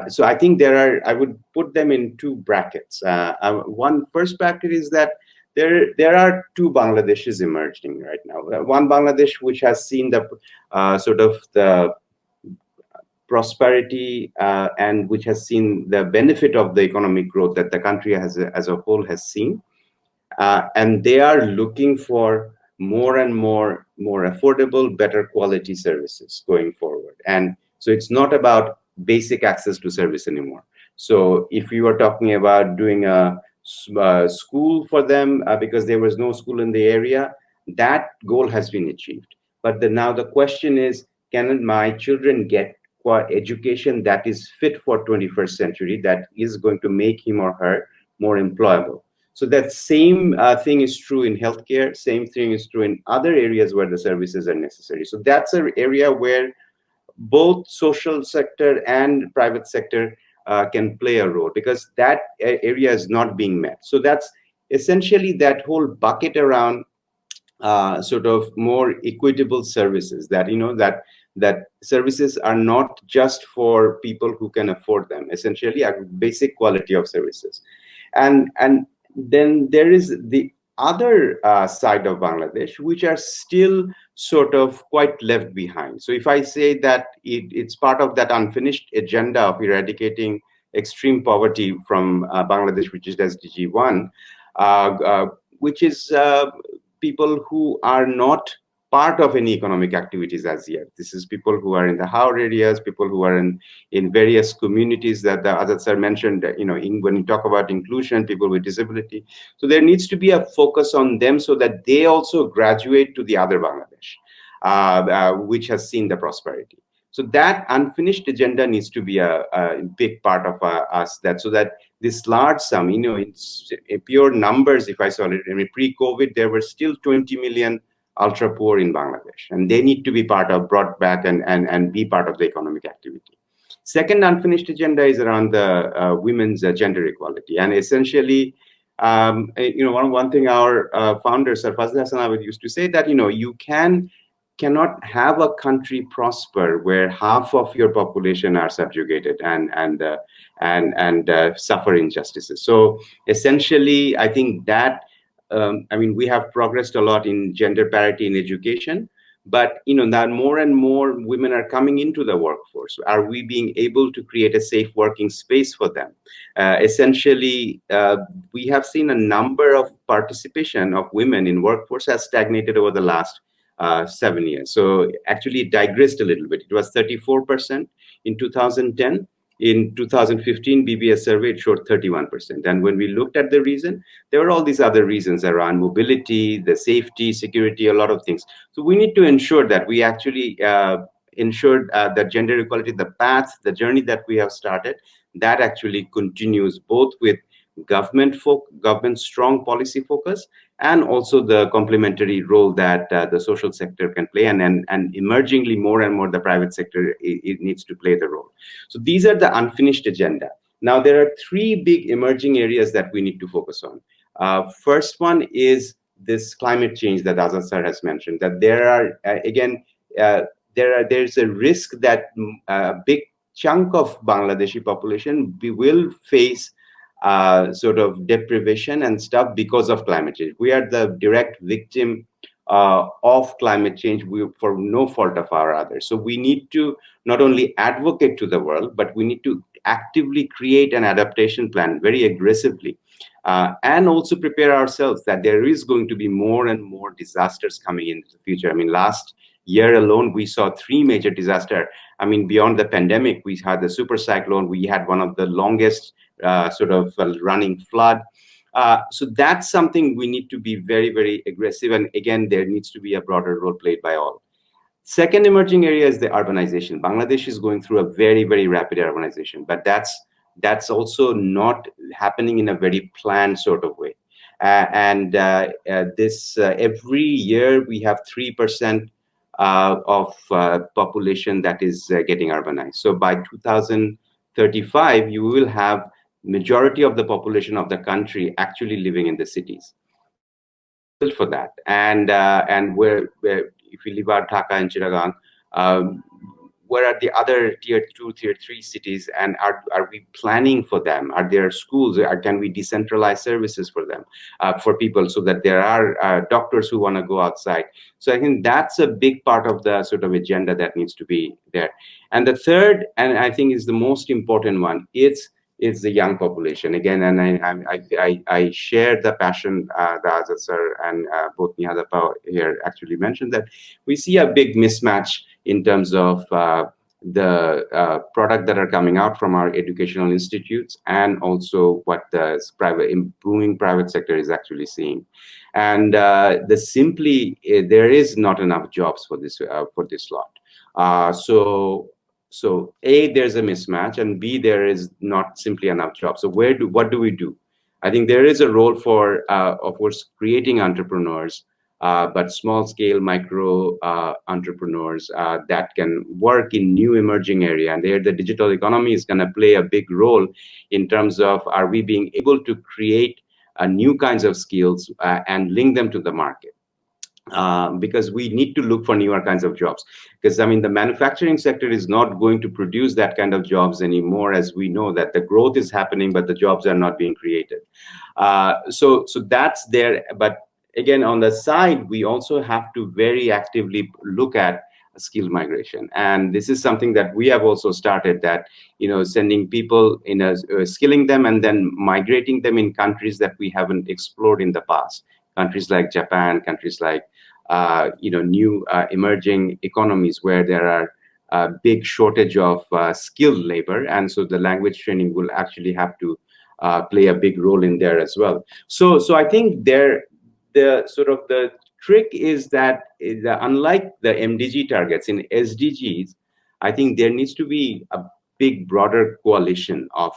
So I think I would put them in two brackets. One first bracket is that there are two Bangladeshis emerging right now. One Bangladesh which has seen the sort of the prosperity and which has seen the benefit of the economic growth that the country as a whole has seen. And they are looking for more and more affordable, better quality services going forward. And so it's not about basic access to service anymore. So if you are talking about doing a school for them because there was no school in the area, that goal has been achieved. But now the question is, can my children get education that is fit for 21st century, that is going to make him or her more employable? So that same thing is true in healthcare, same thing is true in other areas where the services are necessary. So that's an area where both social sector and private sector can play a role, because that area is not being met. So that's essentially that whole bucket around sort of more equitable services, that that services are not just for people who can afford them, essentially a basic quality of services. And then there is the other side of Bangladesh, which are still sort of quite left behind. So if I say that it's part of that unfinished agenda of eradicating extreme poverty from Bangladesh, which is SDG 1, which is people who are not part of any economic activities as yet. This is people who are in the Haur areas, people who are in various communities that the Azad sir mentioned, when you talk about inclusion, people with disability. So there needs to be a focus on them so that they also graduate to the other Bangladesh, which has seen the prosperity. So that unfinished agenda needs to be a big part of us, so that this large sum, it's pure numbers. If I saw it, pre-COVID, there were still 20 million ultra poor in Bangladesh, and they need to be brought back and be part of the economic activity. Second unfinished agenda is around the women's gender equality, and essentially, one thing our founder Sir Fazl Hasan Abul used to say, that you cannot have a country prosper where half of your population are subjugated and suffer injustices. So essentially, I think that. We have progressed a lot in gender parity in education, but that more and more women are coming into the workforce. Are we being able to create a safe working space for them? Essentially, we have seen a number of participation of women in workforce has stagnated over the last 7 years. So actually it digressed a little bit. It was 34% in 2010. In 2015, BBS survey, it showed 31%. And when we looked at the reason, there were all these other reasons around mobility, the safety, security, a lot of things. So we need to ensure that we actually ensure that gender equality, the path, the journey that we have started, that actually continues both with government strong policy focus, and also the complementary role that the social sector can play, and emergingly more and more the private sector it needs to play the role. So these are the unfinished agenda. Now there are three big emerging areas that we need to focus on. First one is this climate change that Azad sir has mentioned, that there are there's a risk that a big chunk of Bangladeshi population will face sort of deprivation and stuff because of climate change. We are the direct victim of climate change for no fault of our others. So we need to not only advocate to the world, but we need to actively create an adaptation plan very aggressively, and also prepare ourselves that there is going to be more and more disasters coming into the future. Last year alone, we saw 3 major disasters. Beyond the pandemic, we had the super cyclone, we had one of the longest running flood. So that's something we need to be very, very aggressive. And again, there needs to be a broader role played by all. Second emerging area is the urbanization. Bangladesh is going through a very, very rapid urbanization, but that's also not happening in a very planned sort of way. This every year we have 3% of population that is getting urbanized. So by 2035, you will have majority of the population of the country actually living in the cities. for that. And where if you leave out Dhaka and Chittagong, where are the other tier 2, tier 3 cities, and are we planning for them? Are there schools? Can we decentralize services for them, for people, so that there are doctors who want to go outside? So I think that's a big part of the sort of agenda that needs to be there. And the third, and I think is the most important one, it's the young population again. And I share the passion that Azad sir and both Nihad here actually mentioned, that we see a big mismatch in terms of the product that are coming out from our educational institutes, and also what the booming private sector is actually seeing. And there is not enough jobs for this lot. So A, there's a mismatch, and B, there is not simply enough jobs. So what do we do? I think there is a role for, of course, creating entrepreneurs, but small scale micro entrepreneurs that can work in new emerging area. And there the digital economy is going to play a big role in terms of, are we being able to create new kinds of skills and link them to the market? Because we need to look for newer kinds of jobs, because I mean the manufacturing sector is not going to produce that kind of jobs anymore, as we know that the growth is happening but the jobs are not being created. So that's there. But again, on the side, we also have to very actively look at skill migration, and this is something that we have also started, that sending people skilling them and then migrating them in countries that we haven't explored in the past, countries like Japan, countries like new emerging economies where there are big shortage of skilled labor, and so the language training will actually have to play a big role in there as well. So I think the trick is that unlike the MDG targets in SDGs, I think there needs to be a big broader coalition of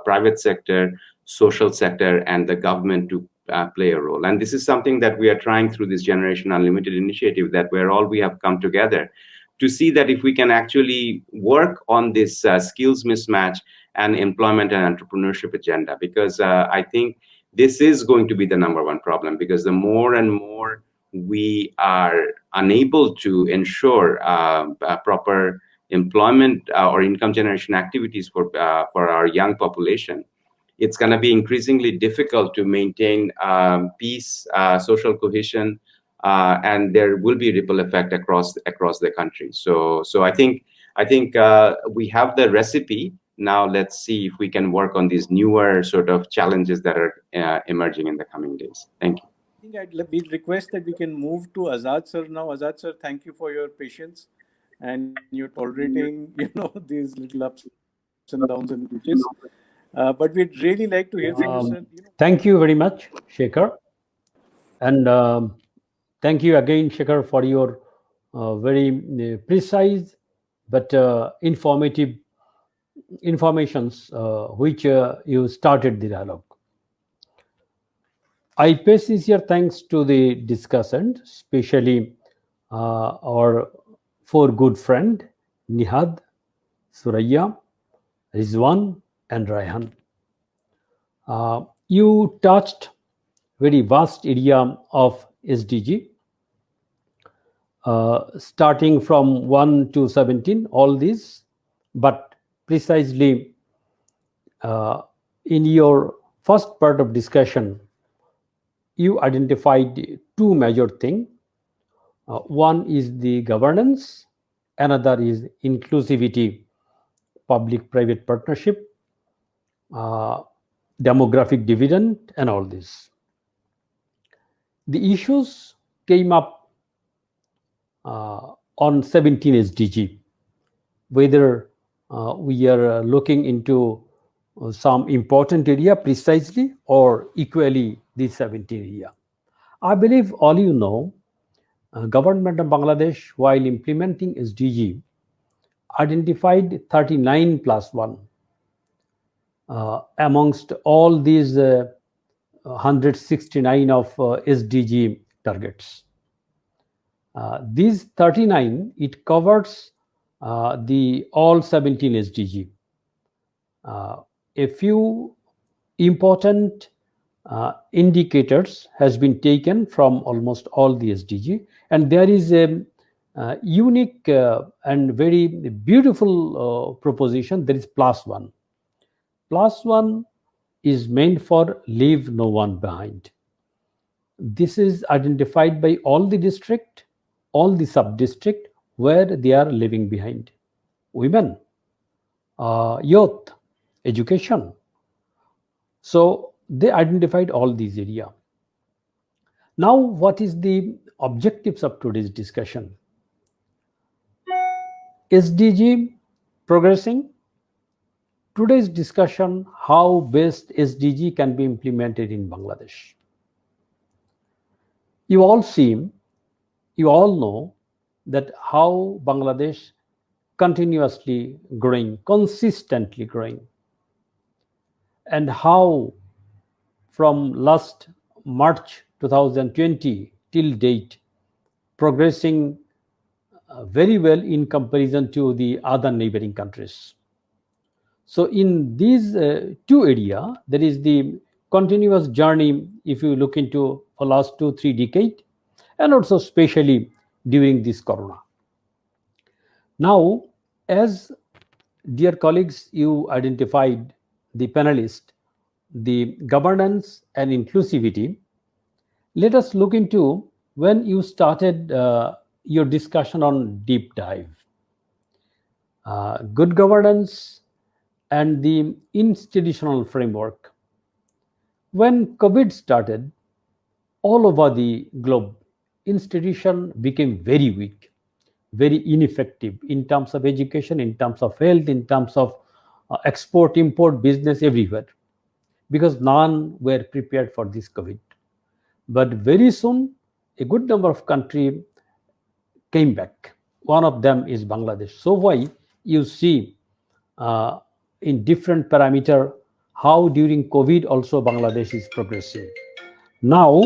private sector, social sector, and the government to play a role. And this is something that we are trying through this Generation Unlimited initiative, that where all we have come together to see that if we can actually work on this skills mismatch and employment and entrepreneurship agenda, because I think this is going to be the #1 problem, because the more and more we are unable to ensure proper employment or income generation activities for our young population, it's going to be increasingly difficult to maintain peace, social cohesion, and there will be a ripple effect across the country. So I think we have the recipe. Now let's see if we can work on these newer sort of challenges that are emerging in the coming days. Thank you. I think we request that we can move to Azad sir now. Azad sir, thank you for your patience and you're tolerating these little ups and downs and glitches. But we'd really like to hear from you, sir. Thank you very much, Shekhar. And thank you again, Shekhar, for your very precise but informative informations which you started the dialogue. I pay sincere thanks to the discussant, especially our 4 good friends, Nihad, Suraiya, Rizwan, and Raihan. You touched very vast area of SDG, starting from 1 to 17, all these, but precisely in your first part of discussion, you identified 2 major things. One is the governance, another is inclusivity, public-private partnership, demographic dividend, and all this. The issues came up on 17 SDG, whether we are looking into some important area precisely or equally the 17 area. I believe all you know, Government of Bangladesh, while implementing SDG, identified 39 plus 1 amongst all these 169 of SDG targets. These 39, it covers the all 17 SDG. A few important indicators has been taken from almost all the SDG, and there is a unique and very beautiful proposition. There is +1. +1 is meant for leave no one behind. This is identified by all the district, all the sub-district where they are living behind. Women, youth, education. So they identified all these areas. Now, what is the objectives of today's discussion? SDG progressing. Today's discussion, how best SDG can be implemented in Bangladesh. You all know that how Bangladesh continuously growing, consistently growing, and how from last March 2020 till date progressing very well in comparison to the other neighboring countries. So in these two areas, there is the continuous journey if you look into for last 2-3 decades, and also especially during this corona. Now, as dear colleagues, you identified the panelist, the governance and inclusivity. Let us look into when you started your discussion on deep dive. Good governance and the institutional framework. When COVID started, all over the globe, institution became very weak, very ineffective in terms of education, in terms of health, in terms of export, import, business, everywhere, because none were prepared for this COVID. But very soon, a good number of countries came back. One of them is Bangladesh. So why you see in different parameter how during COVID also Bangladesh is progressing. Now,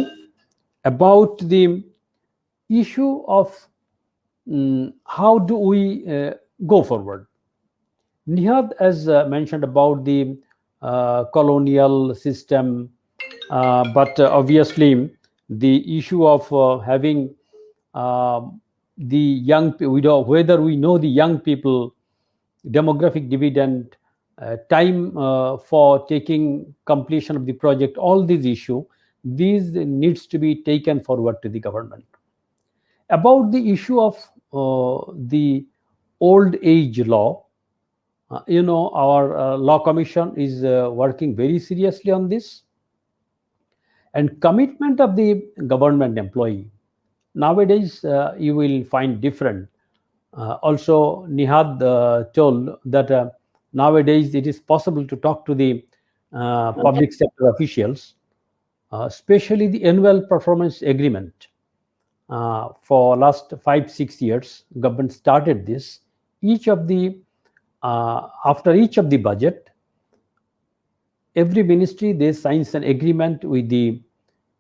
about the issue of how do we go forward. Nihad has mentioned about the colonial system, but obviously the issue of having the young people, whether we know the young people, demographic dividend, time for taking completion of the project, all these issues, these needs to be taken forward to the government. About the issue of the old age law, our law commission is working very seriously on this, and commitment of the government employee. Nowadays, you will find different. Also, Nihad told that nowadays it is possible to talk to the public sector officials, especially the annual performance agreement. For last 5-6 years, government started this. After each of the budget, every ministry they signs an agreement with the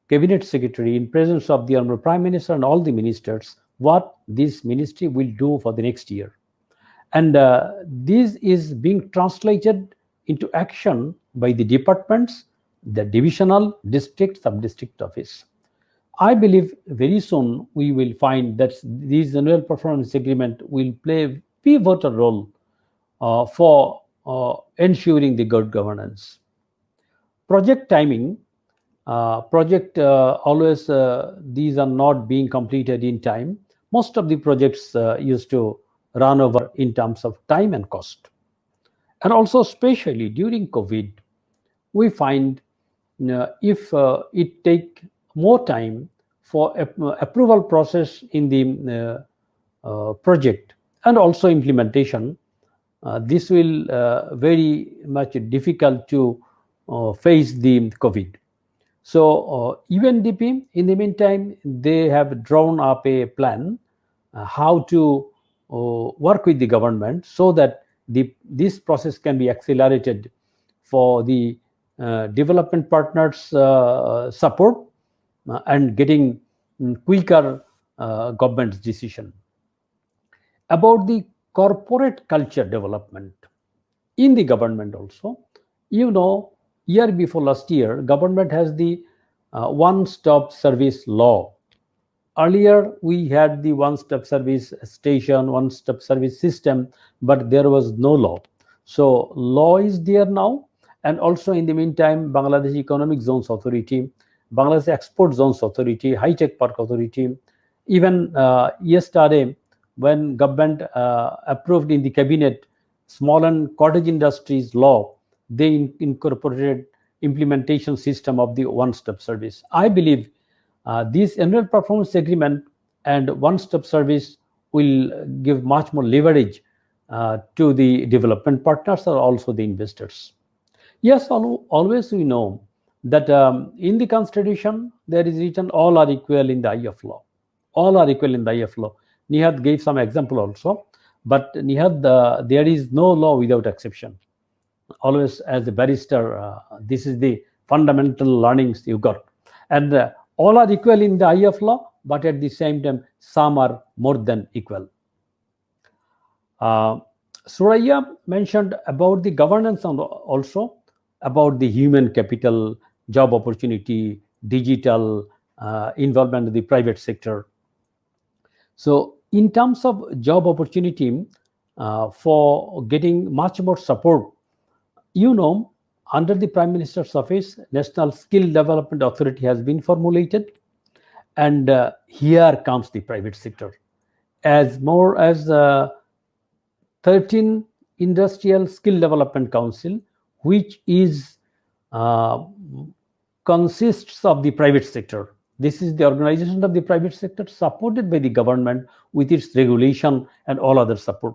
cabinet secretary in presence of the Honorable Prime Minister and all the ministers what this ministry will do for the next year. And this is being translated into action by the departments, the divisional, district, sub-district office. I believe very soon we will find that this annual performance agreement will play a pivotal role for ensuring the good governance. Project timing, always these are not being completed in time. Most of the projects used to run over in terms of time and cost. And also especially during COVID, we find if it take more time for approval process in the project and also implementation, this will very much difficult to face the COVID. So UNDP, in the meantime, they have drawn up a plan how to work with the government so that this process can be accelerated for the development partners support and getting quicker government's decision. About the corporate culture development in the government also, year before last year, government has the one-stop service law. Earlier, we had the one-stop service station, one-stop service system, but there was no law. So law is there now. And also in the meantime, Bangladesh Economic Zones Authority, Bangladesh Export Zones Authority, High Tech Park Authority, even yesterday, when government approved in the cabinet small and cottage industries law, they incorporated implementation system of the one-stop service. I believe this annual performance agreement and one-stop service will give much more leverage to the development partners or also the investors. Yes, always we know that in the constitution there is written all are equal in the eye of law. All are equal in the eye of law. Nihad gave some example also, but Nihad, there is no law without exception. Always as a barrister, this is the fundamental learnings you got. And all are equal in the eye of law, but at the same time, some are more than equal. Suraiya mentioned about the governance and also about the human capital, job opportunity, digital involvement in the private sector. So in terms of job opportunity, for getting much more support, under the Prime Minister's office, National Skill Development Authority has been formulated. And here comes the private sector. As more as 13 Industrial Skill Development Council, which is consists of the private sector. This is the organization of the private sector supported by the government with its regulation and all other support.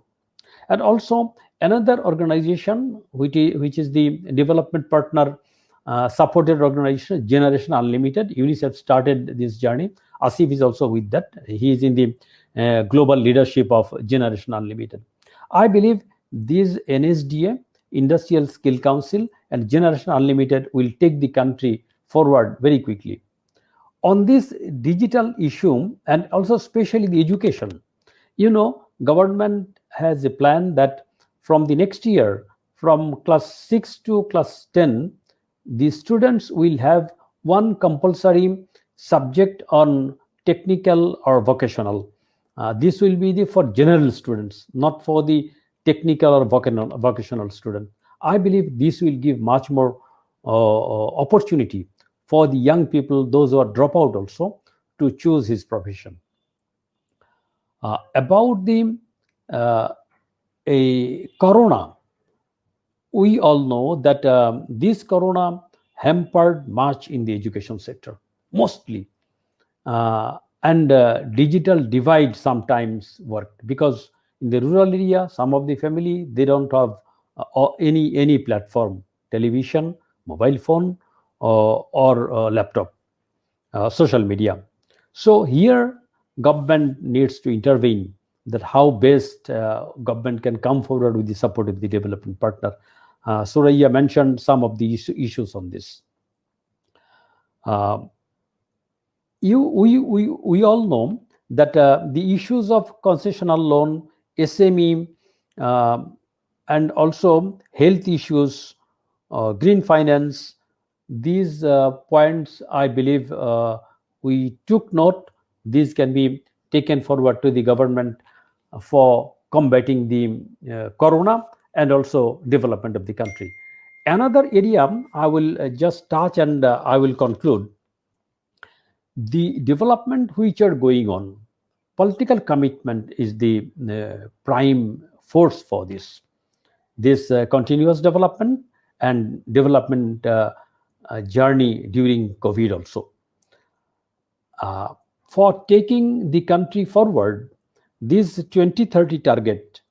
And also another organization which is the development partner supported organization, Generation Unlimited. UNICEF started this journey. Asif is also with that. He is in the global leadership of Generation Unlimited. I believe these NSDA, Industrial Skill Council, and Generation Unlimited will take the country forward very quickly. On this digital issue, and also especially the education, government has a plan that from the next year, from class 6 to class 10, the students will have one compulsory subject on technical or vocational. This will be for general students, not for the technical or vocational student. I believe this will give much more opportunity for the young people, those who are drop out also, to choose his profession. About the corona, we all know that this corona hampered much in the education sector, mostly. And digital divide sometimes worked, because in the rural area, some of the family, they don't have any platform, television, mobile phone, or laptop, social media. So here government needs to intervene, that how best government can come forward with the support of the development partner. Suraiya mentioned some of the issues on this. We all know that the issues of concessional loan, SME, and also health issues, green finance, these points, I believe we took note. These can be taken forward to the government for combating the corona and also development of the country. Another area I will just touch and I will conclude. The development which are going on, political commitment is the prime force for this continuous development and development journey during COVID also. For taking the country forward, this 2030 target,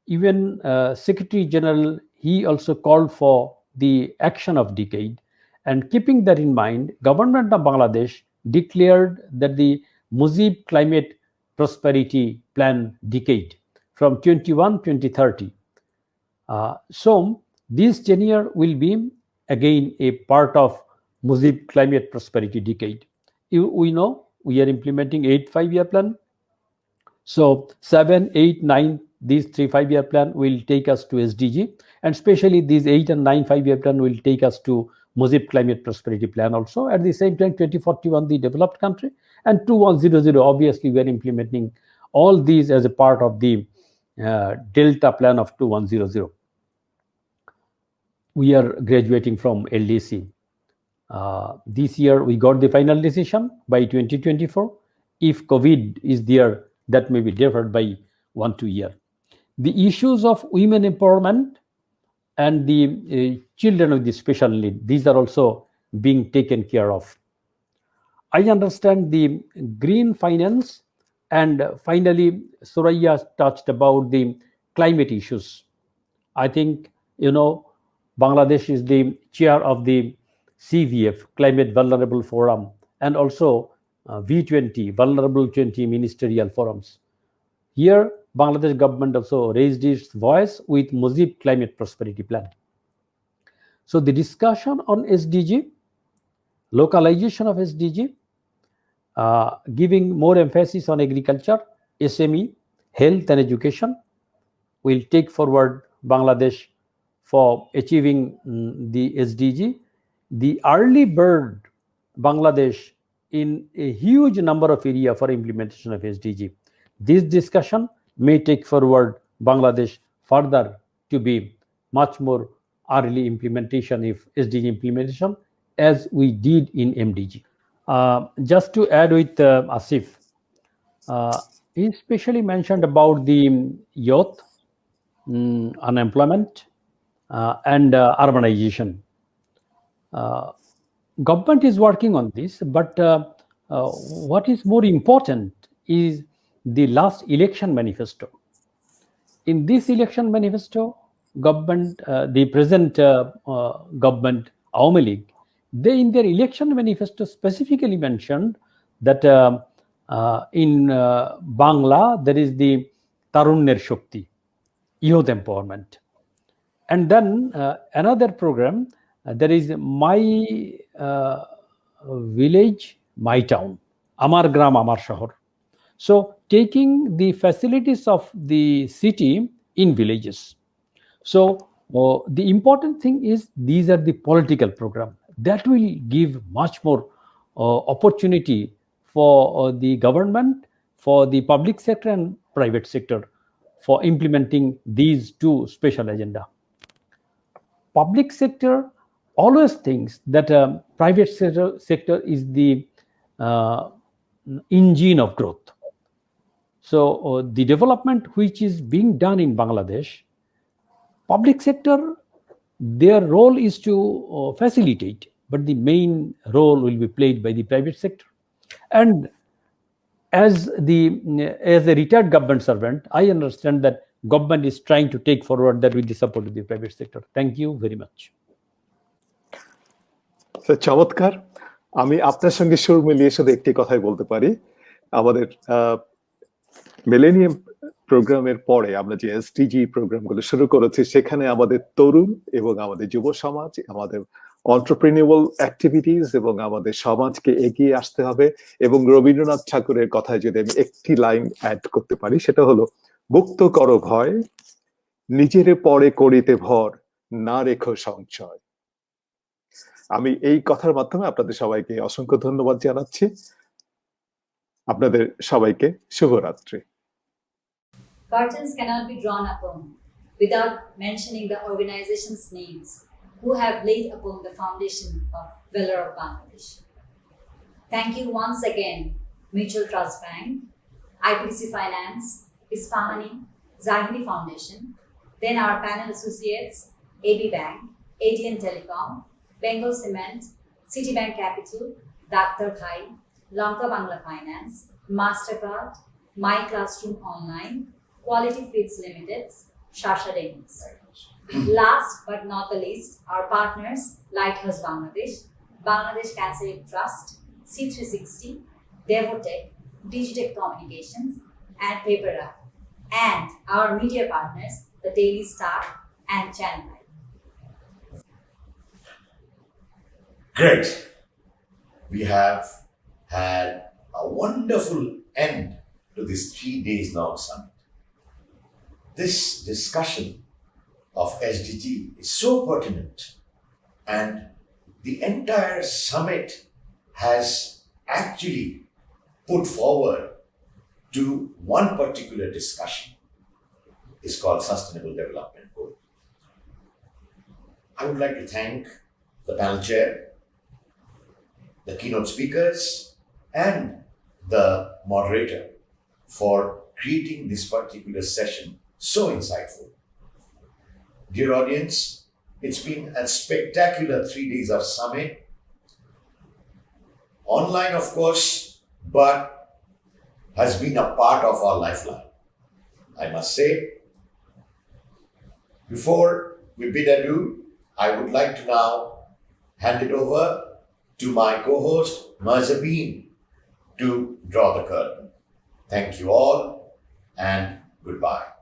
even Secretary General, he also called for the action of decade. And keeping that in mind, Government of Bangladesh declared that the Mujib Climate Prosperity Plan decade from 21-2030. So this tenure will be again a part of Mujib Climate Prosperity decade. We know we are implementing 8 5-year plan. So 7, 8, 9, these 3 5-year plan will take us to SDG, and especially these 8 and 9 5-year plan will take us to Mujib Climate Prosperity Plan also. At the same time, 2041, the developed country, and 2100, obviously, we are implementing all these as a part of the Delta Plan of 2100. We are graduating from LDC. This year, we got the final decision by 2024. If COVID is there, that may be deferred by 1-2 years. The issues of women empowerment and the children with the special need, these are also being taken care of. I understand the green finance, and finally, Suraiya touched about the climate issues. I think, Bangladesh is the chair of the CVF, Climate Vulnerable Forum, and also V20, Vulnerable 20 Ministerial Forums. Here, Bangladesh government also raised its voice with Mujib Climate Prosperity Plan. So the discussion on SDG, localization of SDG, giving more emphasis on agriculture, SME, health and education will take forward Bangladesh for achieving the SDG. The early bird Bangladesh in a huge number of areas for implementation of SDG. This discussion may take forward Bangladesh further to be much more early implementation if SDG implementation as we did in MDG. Just to add with Asif, he especially mentioned about the youth, unemployment, and urbanization. Government is working on this, but what is more important is the last election manifesto. In this election manifesto, government, the present government, Awami League, they in their election manifesto specifically mentioned that in Bangla, there is the Tarunner Shakti, youth empowerment. And then another program, there is My Village, My Town, Amar Gram, Amar Shahar. So taking the facilities of the city in villages. So the important thing is these are the political program that will give much more opportunity for the government, for the public sector and private sector for implementing these two special agenda. Public sector always thinks that private sector is the engine of growth. So the development which is being done in Bangladesh, public sector, their role is to facilitate, but the main role will be played by the private sector. And as a retired government servant, I understand that government is trying to take forward that with the support of the private sector. Thank you very much. চমৎকার। আমি আপনার সঙ্গে সুর মিলিয়ে শুধু একটি কথাই বলতে পারি, আমাদের মিলেনিয়াম প্রোগ্রামের পরে আমরা যে এসডিজি প্রোগ্রামগুলো শুরু করেছি, সেখানে আমাদের তরুণ এবং আমাদের যুব সমাজ, আমাদের এন্টারপ্রেনিউরাল অ্যাক্টিভিটিস এবং আমাদের সমাজকে এগিয়ে আসতে হবে। এবং রবীন্দ্রনাথ ঠাকুরের কথায় যদি আমি একটি লাইন অ্যাড করতে পারি, সেটা হলো মুক্ত করো ভয়, নিজের পরে করিতে ভর, না রেখো সংশয়। আমি এই কথার মাধ্যমে আপনাদের সবাইকে অসংখ্য ধন্যবাদ জানাচ্ছি। আপনাদের সবাইকে শুভরাত্রি। Curtains cannot be drawn upon without mentioning the organizations' names who have laid upon the foundation of Valor of Bangladesh. Thank you once again, Mutual Trust Bank, IPDC Finance, Ispahani, Zahedee Foundation, then our panel associates, AB Bank, ADN Telecom, Bengal Cement, Citibank Capital, Dr. Bhai, Lanka Bangla Finance, Mastercard, My Classroom Online, Quality Feeds Limited, Shasha Denims. Last but not the least, our partners, Lighthouse Bangladesh, Bangladesh Cancer Aid Trust, C360, Devotech, Digitech Communications, and PaperUp, and our media partners, the Daily Star and Channel 9. Great. We have had a wonderful end to this 3 days long summit. This discussion of SDG is so pertinent and the entire summit has actually put forward to one particular discussion. It's called Sustainable Development Goal. I would like to thank the panel chair, the keynote speakers, and the moderator for creating this particular session so insightful. Dear audience, it's been a spectacular 3 days of summit. Online, of course, but has been a part of our lifeline, I must say. Before we bid adieu, I would like to now hand it over to my co-host, Mirzapore, to draw the curtain. Thank you all and goodbye.